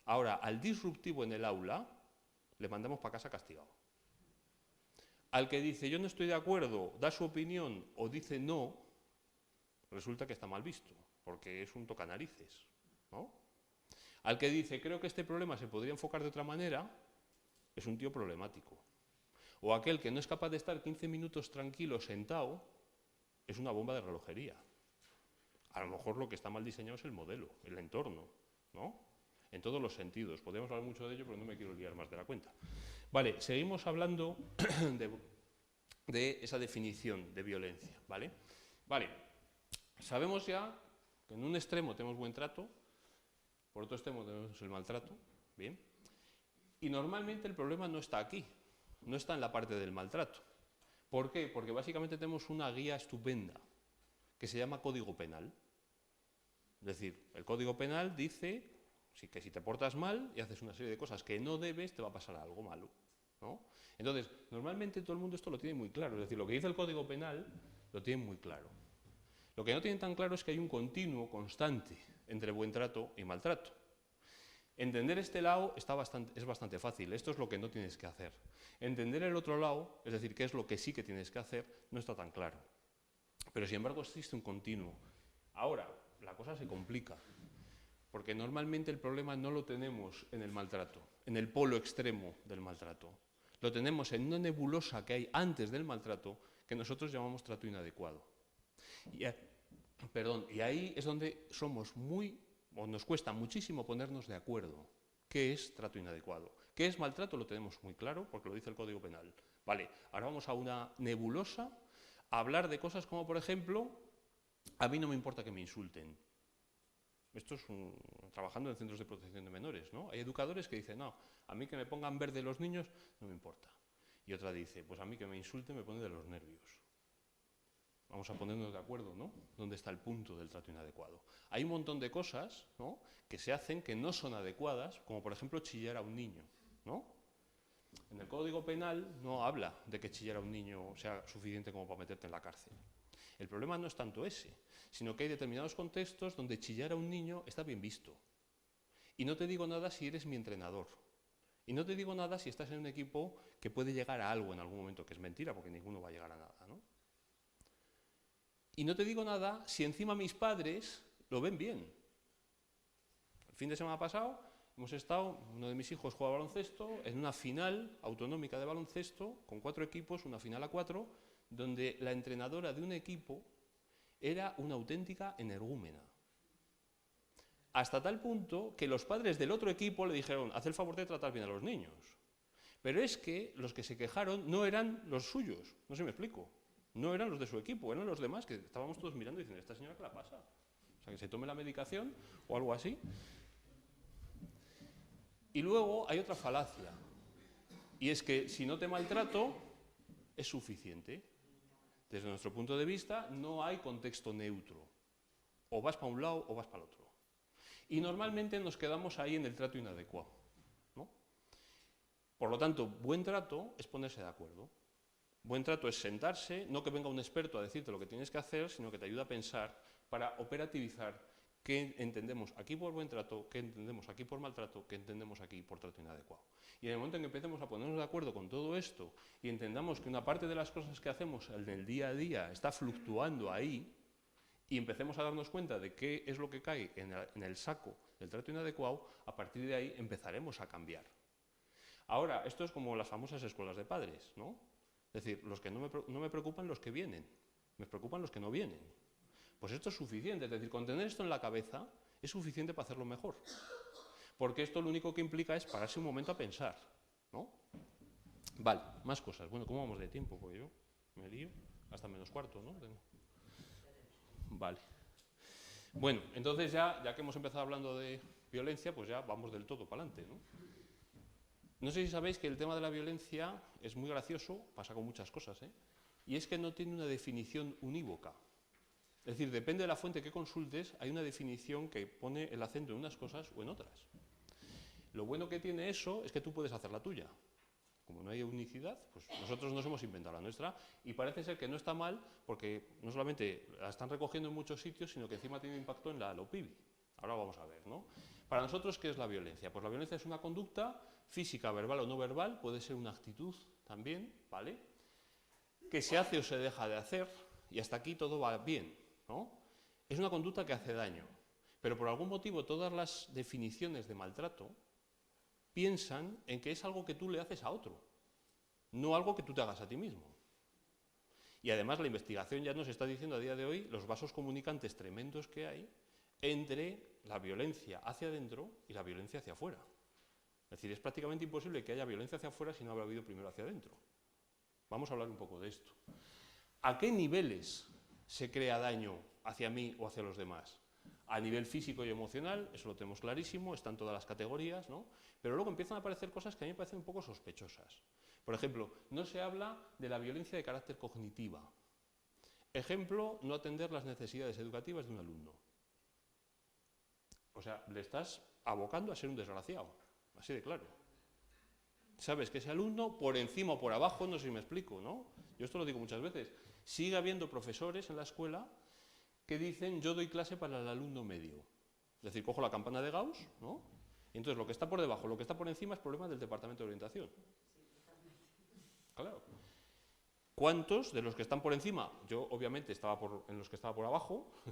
Ahora, al disruptivo en el aula, le mandamos para casa castigado. Al que dice, yo no estoy de acuerdo, da su opinión o dice no, resulta que está mal visto, porque es un tocanarices, ¿no? Al que dice, creo que este problema se podría enfocar de otra manera, es un tío problemático. O aquel que no es capaz de estar 15 minutos tranquilo sentado, es una bomba de relojería. A lo mejor lo que está mal diseñado es el modelo, el entorno, ¿no? En todos los sentidos. Podemos hablar mucho de ello, pero no me quiero liar más de la cuenta. Vale, seguimos hablando de esa definición de violencia, ¿vale? Vale, sabemos ya que en un extremo tenemos buen trato, por otro extremo tenemos el maltrato, ¿bien? Y normalmente el problema no está aquí. No está en la parte del maltrato. ¿Por qué? Porque básicamente tenemos una guía estupenda que se llama Código Penal. Es decir, el Código Penal dice que si te portas mal y haces una serie de cosas que no debes, te va a pasar algo malo, ¿no? Entonces, normalmente todo el mundo esto lo tiene muy claro. Es decir, lo que dice el Código Penal lo tiene muy claro. Lo que no tienen tan claro es que hay un continuo constante entre buen trato y maltrato. Entender este lado es bastante fácil, esto es lo que no tienes que hacer. Entender el otro lado, es decir, qué es lo que sí que tienes que hacer, no está tan claro. Pero sin embargo existe un continuo. Ahora, la cosa se complica, porque normalmente el problema no lo tenemos en el maltrato, en el polo extremo del maltrato. Lo tenemos en una nebulosa que hay antes del maltrato, que nosotros llamamos trato inadecuado. Perdón, y ahí es donde o nos cuesta muchísimo ponernos de acuerdo. ¿Qué es trato inadecuado? ¿Qué es maltrato? Lo tenemos muy claro, porque lo dice el Código Penal. Vale, ahora vamos a una nebulosa, a hablar de cosas como, por ejemplo, a mí no me importa que me insulten. Esto es trabajando en centros de protección de menores, ¿no? Hay educadores que dicen, no, a mí que me pongan verde los niños no me importa. Y otra dice, pues a mí que me insulten me pone de los nervios. Vamos a ponernos de acuerdo, ¿no? ¿Dónde está el punto del trato inadecuado? Hay un montón de cosas, ¿no?, que se hacen que no son adecuadas, como por ejemplo chillar a un niño, ¿no? En el Código Penal no habla de que chillar a un niño sea suficiente como para meterte en la cárcel. El problema no es tanto ese, sino que hay determinados contextos donde chillar a un niño está bien visto. Y no te digo nada si eres mi entrenador. Y no te digo nada si estás en un equipo que puede llegar a algo en algún momento, que es mentira, porque ninguno va a llegar a nada, ¿no? Y no te digo nada si encima mis padres lo ven bien. El fin de semana pasado hemos estado, uno de mis hijos juega baloncesto, en una final autonómica de baloncesto, con 4 equipos, una final a 4, donde la entrenadora de un equipo era una auténtica energúmena. Hasta tal punto que los padres del otro equipo le dijeron, haz el favor de tratar bien a los niños. Pero es que los que se quejaron no eran los suyos, no sé si me explico. No eran los de su equipo, eran los demás, que estábamos todos mirando y diciendo, ¿esta señora qué la pasa? O sea, que se tome la medicación o algo así. Y luego hay otra falacia, y es que si no te maltrato, es suficiente. Desde nuestro punto de vista, no hay contexto neutro. O vas para un lado o vas para el otro. Y normalmente nos quedamos ahí en el trato inadecuado, ¿no? Por lo tanto, buen trato es ponerse de acuerdo. Buen trato es sentarse, no que venga un experto a decirte lo que tienes que hacer, sino que te ayuda a pensar para operativizar qué entendemos aquí por buen trato, qué entendemos aquí por maltrato, qué entendemos aquí por trato inadecuado. Y en el momento en que empecemos a ponernos de acuerdo con todo esto y entendamos que una parte de las cosas que hacemos en el día a día está fluctuando ahí, y empecemos a darnos cuenta de qué es lo que cae en el saco del trato inadecuado, a partir de ahí empezaremos a cambiar. Ahora, esto es como las famosas escuelas de padres, ¿no? Es decir, los que no me preocupan los que vienen, me preocupan los que no vienen. Pues esto es suficiente, es decir, con tener esto en la cabeza es suficiente para hacerlo mejor. Porque esto lo único que implica es pararse un momento a pensar, ¿no? Vale, más cosas. Bueno, ¿cómo vamos de tiempo? Pues yo me lío hasta -4, ¿no? Vale. Bueno, entonces ya que hemos empezado hablando de violencia, pues ya vamos del todo para adelante, ¿no? No sé si sabéis que el tema de la violencia es muy gracioso, pasa con muchas cosas, ¿eh? Y es que no tiene una definición unívoca. Es decir, depende de la fuente que consultes, hay una definición que pone el acento en unas cosas o en otras. Lo bueno que tiene eso es que tú puedes hacer la tuya. Como no hay unicidad, pues nosotros nos hemos inventado la nuestra y parece ser que no está mal porque no solamente la están recogiendo en muchos sitios, sino que encima tiene impacto en la LOPIBI. Ahora vamos a ver, ¿no? Para nosotros, ¿qué es la violencia? Pues la violencia es una conducta física, verbal o no verbal, puede ser una actitud también, ¿vale?, que se hace o se deja de hacer, y hasta aquí todo va bien, ¿no? Es una conducta que hace daño, pero por algún motivo todas las definiciones de maltrato piensan en que es algo que tú le haces a otro, no algo que tú te hagas a ti mismo. Y además la investigación ya nos está diciendo a día de hoy los vasos comunicantes tremendos que hay entre la violencia hacia adentro y la violencia hacia afuera. Es decir, es prácticamente imposible que haya violencia hacia afuera si no habrá habido primero hacia adentro. Vamos a hablar un poco de esto. ¿A qué niveles se crea daño hacia mí o hacia los demás? A nivel físico y emocional, eso lo tenemos clarísimo, están todas las categorías, ¿no? Pero luego empiezan a aparecer cosas que a mí me parecen un poco sospechosas. Por ejemplo, no se habla de la violencia de carácter cognitiva. Ejemplo, no atender las necesidades educativas de un alumno. O sea, le estás abocando a ser un desgraciado, así de claro. Sabes que ese alumno, por encima o por abajo, no sé si me explico, ¿no? Yo esto lo digo muchas veces. Sigue habiendo profesores en la escuela que dicen, yo doy clase para el alumno medio. Es decir, cojo la campana de Gauss, ¿no? Y entonces lo que está por debajo, lo que está por encima es problema del departamento de orientación. Claro. ¿Cuántos de los que están por encima? Yo obviamente estaba en los que estaba por abajo,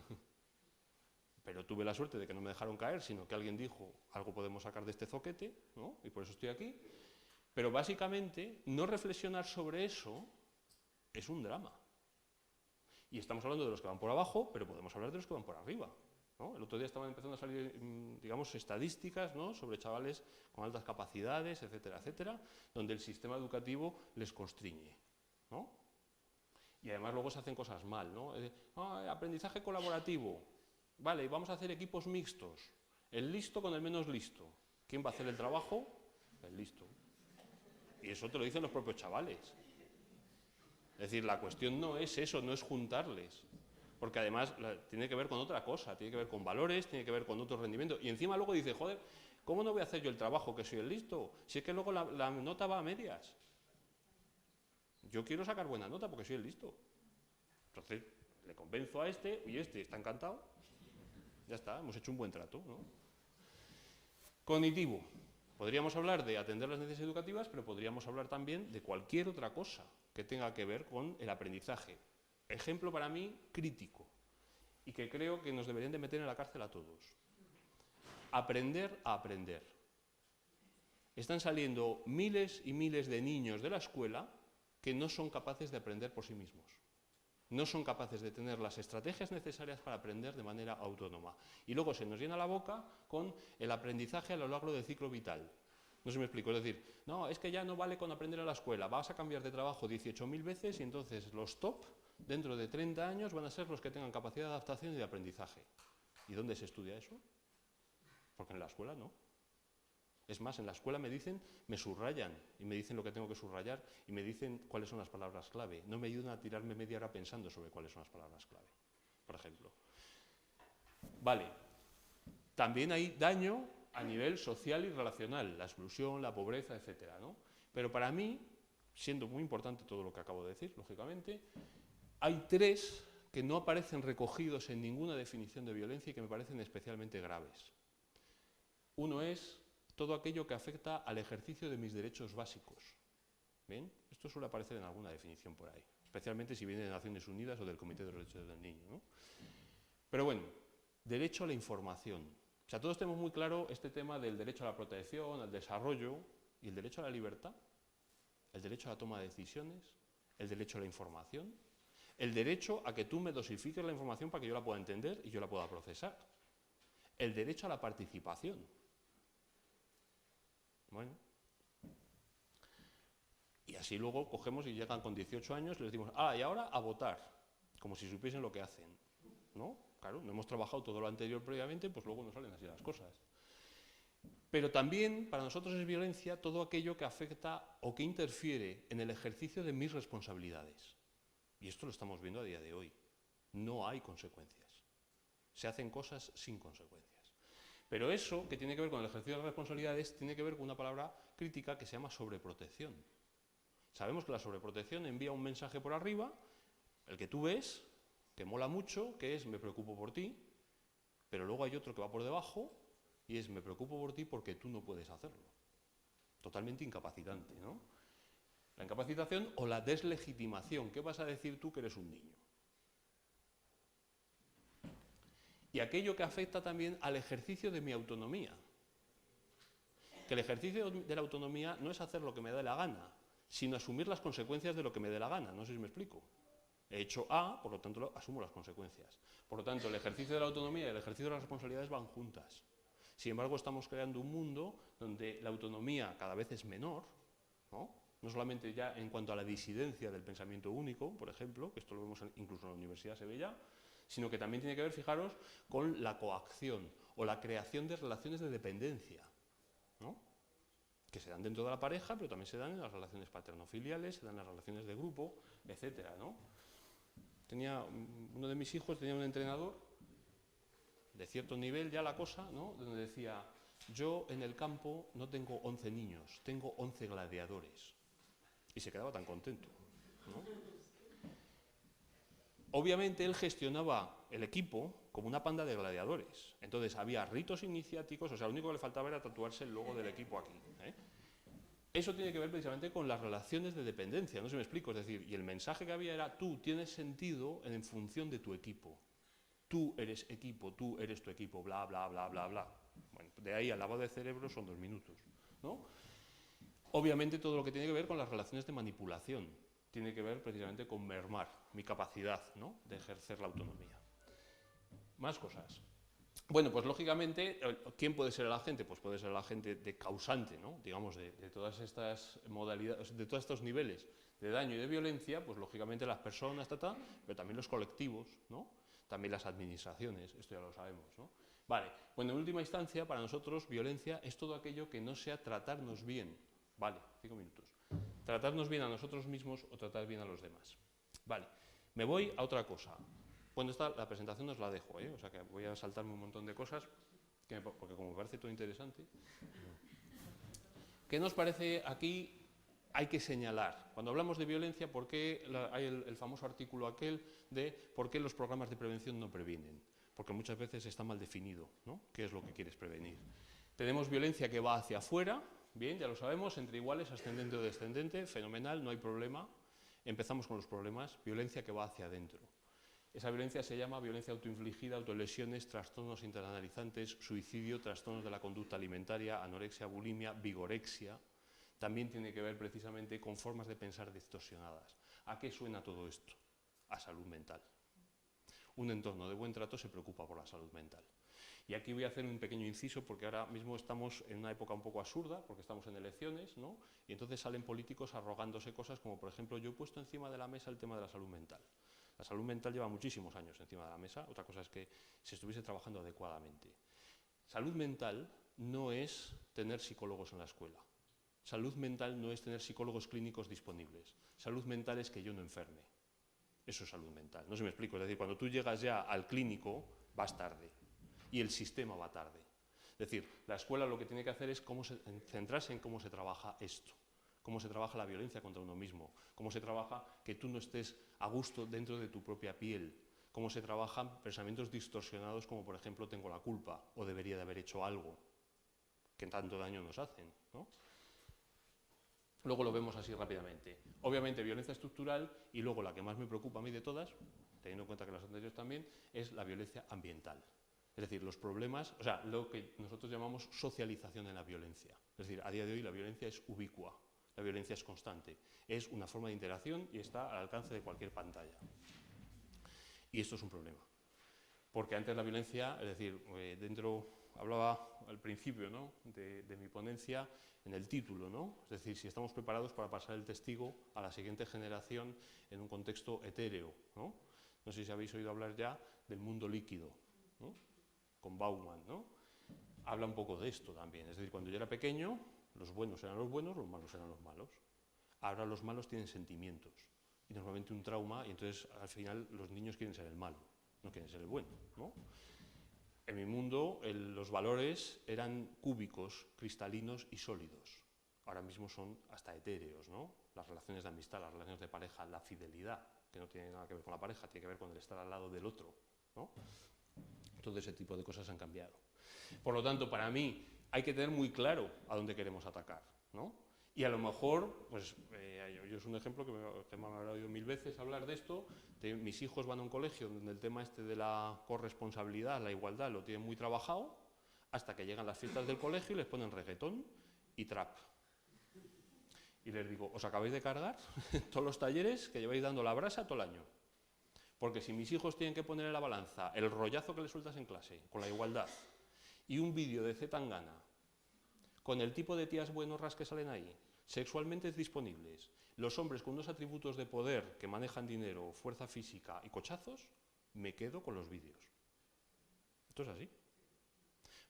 pero tuve la suerte de que no me dejaron caer, sino que alguien dijo, algo podemos sacar de este zoquete, ¿no? Y por eso estoy aquí. Pero básicamente, no reflexionar sobre eso es un drama. Y estamos hablando de los que van por abajo, pero podemos hablar de los que van por arriba, ¿no? El otro día estaban empezando a salir, digamos, estadísticas, ¿no?, sobre chavales con altas capacidades, etcétera, etcétera, donde el sistema educativo les constriñe, ¿no? Y además luego se hacen cosas mal, ¿no? Aprendizaje colaborativo, vale, vamos a hacer equipos mixtos, el listo con el menos listo. ¿Quién va a hacer el trabajo? El listo. Y eso te lo dicen los propios chavales. Es decir, la cuestión no es eso, no es juntarles, porque además tiene que ver con otra cosa, tiene que ver con valores, tiene que ver con otro rendimiento. Y encima luego dice, joder, ¿cómo no voy a hacer yo el trabajo que soy el listo? Si es que luego la nota va a medias. Yo quiero sacar buena nota porque soy el listo. Entonces, le convenzo a este y este está encantado. Ya está, hemos hecho un buen trato, ¿no? Cognitivo. Podríamos hablar de atender las necesidades educativas, pero podríamos hablar también de cualquier otra cosa que tenga que ver con el aprendizaje. Ejemplo para mí crítico y que creo que nos deberían de meter en la cárcel a todos. Aprender a aprender. Están saliendo miles y miles de niños de la escuela que no son capaces de aprender por sí mismos. No son capaces de tener las estrategias necesarias para aprender de manera autónoma. Y luego se nos llena la boca con el aprendizaje a lo largo del ciclo vital. No sé si me explico, es decir, no, es que ya no vale con aprender a la escuela, vas a cambiar de trabajo 18.000 veces y entonces los top, dentro de 30 años, van a ser los que tengan capacidad de adaptación y de aprendizaje. ¿Y dónde se estudia eso? Porque en la escuela no. Es más, en la escuela me dicen, me subrayan y me dicen lo que tengo que subrayar y me dicen cuáles son las palabras clave. No me ayudan a tirarme media hora pensando sobre cuáles son las palabras clave, por ejemplo. Vale, también hay daño a nivel social y relacional, la exclusión, la pobreza, etcétera, ¿no? Pero para mí, siendo muy importante todo lo que acabo de decir, lógicamente, hay tres que no aparecen recogidos en ninguna definición de violencia y que me parecen especialmente graves. Uno es todo aquello que afecta al ejercicio de mis derechos básicos. ¿Bien? Esto suele aparecer en alguna definición por ahí, especialmente si viene de Naciones Unidas o del Comité de Derechos del Niño, ¿no? Pero bueno, derecho a la información. O sea, todos tenemos muy claro este tema del derecho a la protección, al desarrollo y el derecho a la libertad, el derecho a la toma de decisiones, el derecho a la información, el derecho a que tú me dosifiques la información para que yo la pueda entender y yo la pueda procesar, el derecho a la participación. Bueno, y así luego cogemos y llegan con 18 años y les decimos, y ahora a votar, como si supiesen lo que hacen, ¿no? Claro, no hemos trabajado todo lo anterior previamente, pues luego no salen así las cosas. Pero también para nosotros es violencia todo aquello que afecta o que interfiere en el ejercicio de mis responsabilidades. Y esto lo estamos viendo a día de hoy. No hay consecuencias. Se hacen cosas sin consecuencias. Pero eso, que tiene que ver con el ejercicio de las responsabilidades, tiene que ver con una palabra crítica que se llama sobreprotección. Sabemos que la sobreprotección envía un mensaje por arriba, el que tú ves, que mola mucho, que es me preocupo por ti, pero luego hay otro que va por debajo y es me preocupo por ti porque tú no puedes hacerlo. Totalmente incapacitante, ¿no? La incapacitación o la deslegitimación. ¿Qué vas a decir tú que eres un niño? Y aquello que afecta también al ejercicio de mi autonomía. Que el ejercicio de la autonomía no es hacer lo que me dé la gana, sino asumir las consecuencias de lo que me dé la gana. No sé si me explico. He hecho A, por lo tanto asumo las consecuencias. Por lo tanto, el ejercicio de la autonomía y el ejercicio de las responsabilidades van juntas. Sin embargo, estamos creando un mundo donde la autonomía cada vez es menor, ¿no? No solamente ya en cuanto a la disidencia del pensamiento único, por ejemplo, que esto lo vemos incluso en la Universidad de Sevilla, sino que también tiene que ver, fijaros, con la coacción o la creación de relaciones de dependencia, ¿no? Que se dan dentro de la pareja, pero también se dan en las relaciones paterno-filiales, se dan en las relaciones de grupo, etcétera, ¿no? Uno de mis hijos tenía un entrenador de cierto nivel ya la cosa, ¿no? Donde decía, yo en el campo no tengo 11 niños, tengo 11 gladiadores. Y se quedaba tan contento, ¿no? Obviamente él gestionaba el equipo como una panda de gladiadores. Entonces había ritos iniciáticos, o sea, lo único que le faltaba era tatuarse el logo del equipo aquí, ¿eh? Eso tiene que ver precisamente con las relaciones de dependencia, no sé si me explico, es decir, y el mensaje que había era, tú tienes sentido en función de tu equipo. Tú eres equipo, tú eres tu equipo, bla, bla, bla, bla, bla. Bueno, de ahí al lavado de cerebro son 2 minutos, ¿no? Obviamente todo lo que tiene que ver con las relaciones de manipulación. tiene que ver precisamente con mermar mi capacidad, ¿no?, de ejercer la autonomía. Más cosas. Bueno, pues lógicamente, ¿quién puede ser el agente? Pues puede ser el agente de causante, ¿no?, digamos, de todas estas modalidades, de todos estos niveles de daño y de violencia, pues lógicamente las personas, pero también los colectivos, ¿no?, también las administraciones, esto ya lo sabemos, ¿no? Vale, bueno, en última instancia, para nosotros, violencia es todo aquello que no sea tratarnos bien. Vale, 5 minutos. Tratarnos bien a nosotros mismos o tratar bien a los demás. Vale, me voy a otra cosa. Bueno, la presentación os la dejo, o sea que voy a saltarme un montón de cosas, porque como me parece todo interesante. ¿Qué nos parece aquí? Hay que señalar, cuando hablamos de violencia, ¿por qué hay el famoso artículo aquel de por qué los programas de prevención no previenen? Porque muchas veces está mal definido, ¿no?, qué es lo que quieres prevenir. Tenemos violencia que va hacia afuera, bien, ya lo sabemos, entre iguales, ascendente o descendente, fenomenal, no hay problema. Empezamos con los problemas, violencia que va hacia adentro. Esa violencia se llama violencia autoinfligida, autolesiones, trastornos interanalizantes, suicidio, trastornos de la conducta alimentaria, anorexia, bulimia, vigorexia. También tiene que ver precisamente con formas de pensar distorsionadas. ¿A qué suena todo esto? A salud mental. Un entorno de buen trato se preocupa por la salud mental. Y aquí voy a hacer un pequeño inciso porque ahora mismo estamos en una época un poco absurda, porque estamos en elecciones, ¿no?, y entonces salen políticos arrogándose cosas como, por ejemplo, yo he puesto encima de la mesa el tema de la salud mental. La salud mental lleva muchísimos años encima de la mesa, otra cosa es que se estuviese trabajando adecuadamente. Salud mental no es tener psicólogos en la escuela. Salud mental no es tener psicólogos clínicos disponibles. Salud mental es que yo no enferme. Eso es salud mental. No sé si me explico. Es decir, cuando tú llegas ya al clínico, vas tarde. Y el sistema va tarde. Es decir, la escuela lo que tiene que hacer es centrarse en cómo se trabaja esto. Cómo se trabaja la violencia contra uno mismo. Cómo se trabaja que tú no estés a gusto dentro de tu propia piel. Cómo se trabajan pensamientos distorsionados como, por ejemplo, tengo la culpa o debería de haber hecho algo que tanto daño nos hacen, ¿no? Luego lo vemos así rápidamente. Obviamente violencia estructural y luego la que más me preocupa a mí de todas, teniendo en cuenta que las anteriores también, es la violencia ambiental. Es decir, los problemas, o sea, lo que nosotros llamamos socialización en la violencia. Es decir, a día de hoy la violencia es ubicua, la violencia es constante, es una forma de interacción y está al alcance de cualquier pantalla. Y esto es un problema. Porque antes la violencia, es decir, hablaba al principio, ¿no?, de mi ponencia en el título, ¿no? Es decir, si estamos preparados para pasar el testigo a la siguiente generación en un contexto etéreo, ¿no? No sé si habéis oído hablar ya del mundo líquido, ¿no?, con Bauman, ¿no? Habla un poco de esto también. Es decir, cuando yo era pequeño, los buenos eran los buenos, los malos eran los malos. Ahora los malos tienen sentimientos y normalmente un trauma, y entonces al final los niños quieren ser el malo, no quieren ser el bueno, ¿no? En mi mundo los valores eran cúbicos, cristalinos y sólidos. Ahora mismo son hasta etéreos, ¿no? Las relaciones de amistad, las relaciones de pareja, la fidelidad, que no tiene nada que ver con la pareja, tiene que ver con el estar al lado del otro, ¿no? Todo ese tipo de cosas han cambiado. Por lo tanto, para mí hay que tener muy claro a dónde queremos atacar, ¿no? Y a lo mejor, pues yo es un ejemplo que me han oído 1000 veces hablar de esto. Mis hijos van a un colegio donde el tema este de la corresponsabilidad, la igualdad, lo tienen muy trabajado, hasta que llegan las fiestas del colegio y les ponen reggaetón y trap. Y les digo, os acabáis de cargar todos los talleres que lleváis dando la brasa todo el año. Porque si mis hijos tienen que poner en la balanza el rollazo que les sueltas en clase, con la igualdad, y un vídeo de C. Tangana, con el tipo de tías buenorras que salen ahí, sexualmente disponibles, los hombres con unos atributos de poder que manejan dinero, fuerza física y cochazos, me quedo con los vídeos. Esto es así.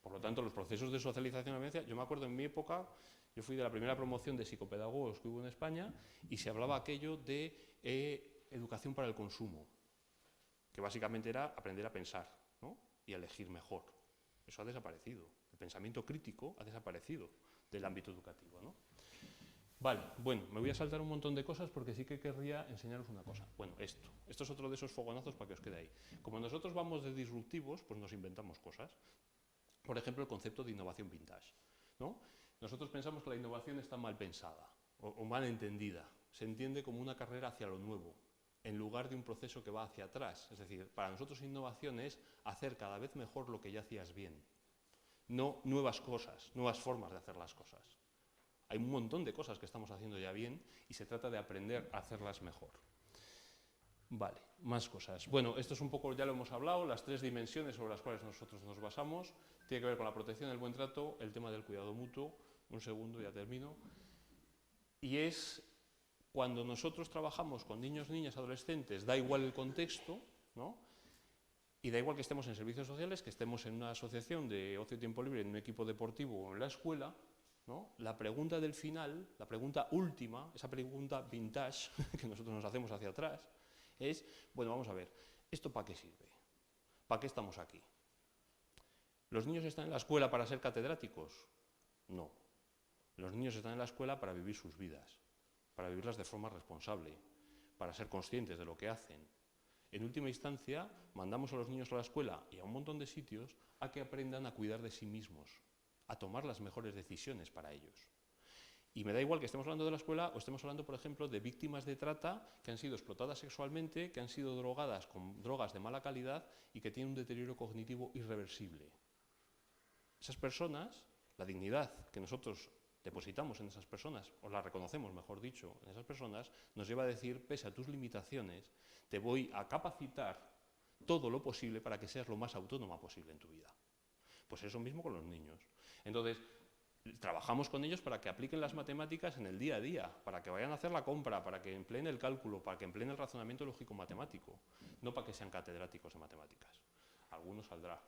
Por lo tanto, los procesos de socialización a la violencia, yo me acuerdo en mi época, yo fui de la primera promoción de psicopedagogos que hubo en España y se hablaba aquello de educación para el consumo, que básicamente era aprender a pensar, ¿no?, y a elegir mejor. Eso ha desaparecido. El pensamiento crítico ha desaparecido del ámbito educativo, ¿no? Vale, bueno, me voy a saltar un montón de cosas porque sí que querría enseñaros una cosa. Bueno, esto es otro de esos fogonazos para que os quede ahí. Como nosotros vamos de disruptivos, pues nos inventamos cosas. Por ejemplo, el concepto de innovación vintage, ¿no? Nosotros pensamos que la innovación está mal pensada o mal entendida. Se entiende como una carrera hacia lo nuevo, en lugar de un proceso que va hacia atrás. Es decir, para nosotros innovación es hacer cada vez mejor lo que ya hacías bien. No nuevas cosas, nuevas formas de hacer las cosas. Hay un montón de cosas que estamos haciendo ya bien y se trata de aprender a hacerlas mejor. Vale, más cosas. Bueno, esto es un poco, ya lo hemos hablado, las 3 dimensiones sobre las cuales nosotros nos basamos. Tiene que ver con la protección, el buen trato, el tema del cuidado mutuo. Un segundo, ya termino. Y es cuando nosotros trabajamos con niños, niñas, adolescentes, da igual el contexto, ¿no? Y da igual que estemos en servicios sociales, que estemos en una asociación de ocio y tiempo libre, en un equipo deportivo o en la escuela, ¿no? La pregunta del final, la pregunta última, esa pregunta vintage que nosotros nos hacemos hacia atrás, es, bueno, vamos a ver, ¿esto para qué sirve? ¿Para qué estamos aquí? ¿Los niños están en la escuela para ser catedráticos? No. Los niños están en la escuela para vivir sus vidas, para vivirlas de forma responsable, para ser conscientes de lo que hacen. En última instancia, mandamos a los niños a la escuela y a un montón de sitios a que aprendan a cuidar de sí mismos, a tomar las mejores decisiones para ellos. Y me da igual que estemos hablando de la escuela o estemos hablando, por ejemplo, de víctimas de trata que han sido explotadas sexualmente, que han sido drogadas con drogas de mala calidad y que tienen un deterioro cognitivo irreversible. Esas personas, la dignidad que nosotros depositamos en esas personas, o la reconocemos, mejor dicho, en esas personas, nos lleva a decir, pese a tus limitaciones, te voy a capacitar todo lo posible para que seas lo más autónoma posible en tu vida. Pues eso mismo con los niños. Entonces, trabajamos con ellos para que apliquen las matemáticas en el día a día, para que vayan a hacer la compra, para que empleen el cálculo, para que empleen el razonamiento lógico-matemático, no para que sean catedráticos de matemáticas. Alguno saldrá.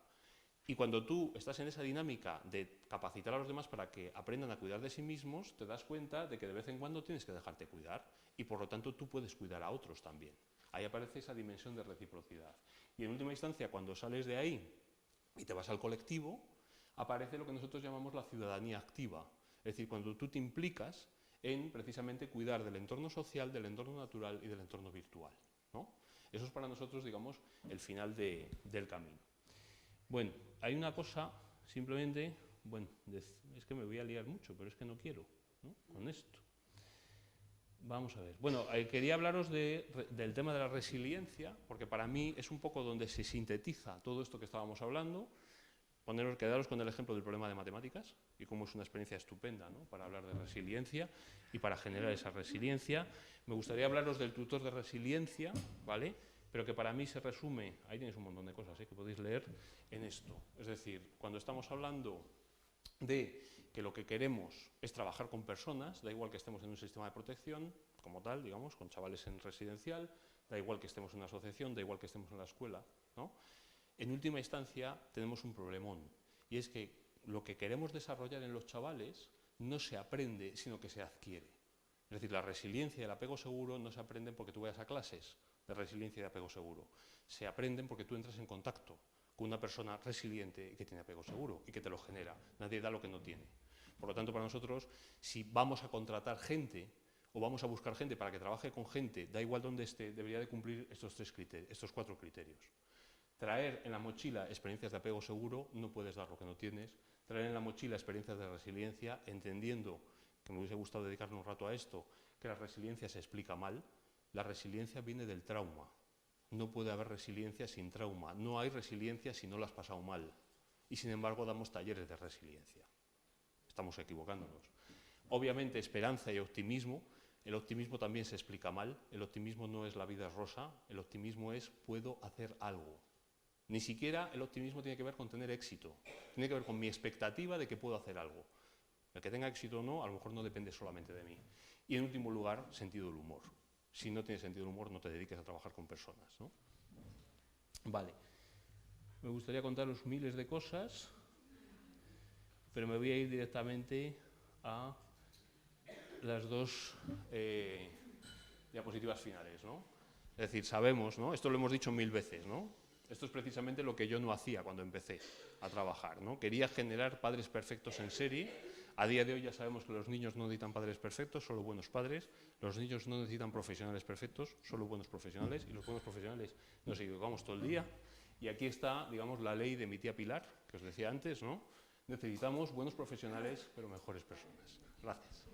Y cuando tú estás en esa dinámica de capacitar a los demás para que aprendan a cuidar de sí mismos, te das cuenta de que de vez en cuando tienes que dejarte cuidar y por lo tanto tú puedes cuidar a otros también. Ahí aparece esa dimensión de reciprocidad. Y en última instancia, cuando sales de ahí y te vas al colectivo, aparece lo que nosotros llamamos la ciudadanía activa. Es decir, cuando tú te implicas en precisamente cuidar del entorno social, del entorno natural y del entorno virtual, ¿no? Eso es para nosotros, digamos, el final del camino. Bueno, hay una cosa, simplemente, bueno, es que me voy a liar mucho, pero es que no quiero, ¿no? Con esto. Vamos a ver. Bueno, quería hablaros del tema de la resiliencia, porque para mí es un poco donde se sintetiza todo esto que estábamos hablando. Quedaros con el ejemplo del problema de matemáticas y cómo es una experiencia estupenda, ¿no?, para hablar de resiliencia y para generar esa resiliencia. Me gustaría hablaros del tutor de resiliencia, ¿vale?, pero que para mí se resume, ahí tenéis un montón de cosas que podéis leer, en esto. Es decir, cuando estamos hablando de que lo que queremos es trabajar con personas, da igual que estemos en un sistema de protección, como tal, digamos, con chavales en residencial, da igual que estemos en una asociación, da igual que estemos en la escuela, ¿no? En última instancia tenemos un problemón, y es que lo que queremos desarrollar en los chavales no se aprende, sino que se adquiere. Es decir, la resiliencia y el apego seguro no se aprenden porque tú vayas a clases de resiliencia y de apego seguro. Se aprenden porque tú entras en contacto con una persona resiliente y que tiene apego seguro y que te lo genera. Nadie da lo que no tiene. Por lo tanto, para nosotros, si vamos a contratar gente o vamos a buscar gente para que trabaje con gente, da igual dónde esté, debería de cumplir estos 4 criterios. Traer en la mochila experiencias de apego seguro, no puedes dar lo que no tienes. Traer en la mochila experiencias de resiliencia, entendiendo, que me hubiese gustado dedicarme un rato a esto, que la resiliencia se explica mal. La resiliencia viene del trauma. No puede haber resiliencia sin trauma. No hay resiliencia si no la has pasado mal. Y sin embargo damos talleres de resiliencia. Estamos equivocándonos. Obviamente esperanza y optimismo. El optimismo también se explica mal. El optimismo no es la vida es rosa. El optimismo es puedo hacer algo. Ni siquiera el optimismo tiene que ver con tener éxito. Tiene que ver con mi expectativa de que puedo hacer algo. El que tenga éxito o no, a lo mejor no depende solamente de mí. Y en último lugar, sentido del humor. Si no tienes sentido del humor, no te dediques a trabajar con personas, ¿no? Vale. Me gustaría contaros miles de cosas, pero me voy a ir directamente a las 2 diapositivas finales, ¿no? Es decir, sabemos, ¿no? Esto lo hemos dicho 1000 veces, ¿no? Esto es precisamente lo que yo no hacía cuando empecé a trabajar, ¿no? Quería generar padres perfectos en serie. A día de hoy ya sabemos que los niños no necesitan padres perfectos, solo buenos padres. Los niños no necesitan profesionales perfectos, solo buenos profesionales. Y los buenos profesionales nos equivocamos todo el día. Y aquí está, digamos, la ley de mi tía Pilar, que os decía antes, ¿no? Necesitamos buenos profesionales, pero mejores personas. Gracias.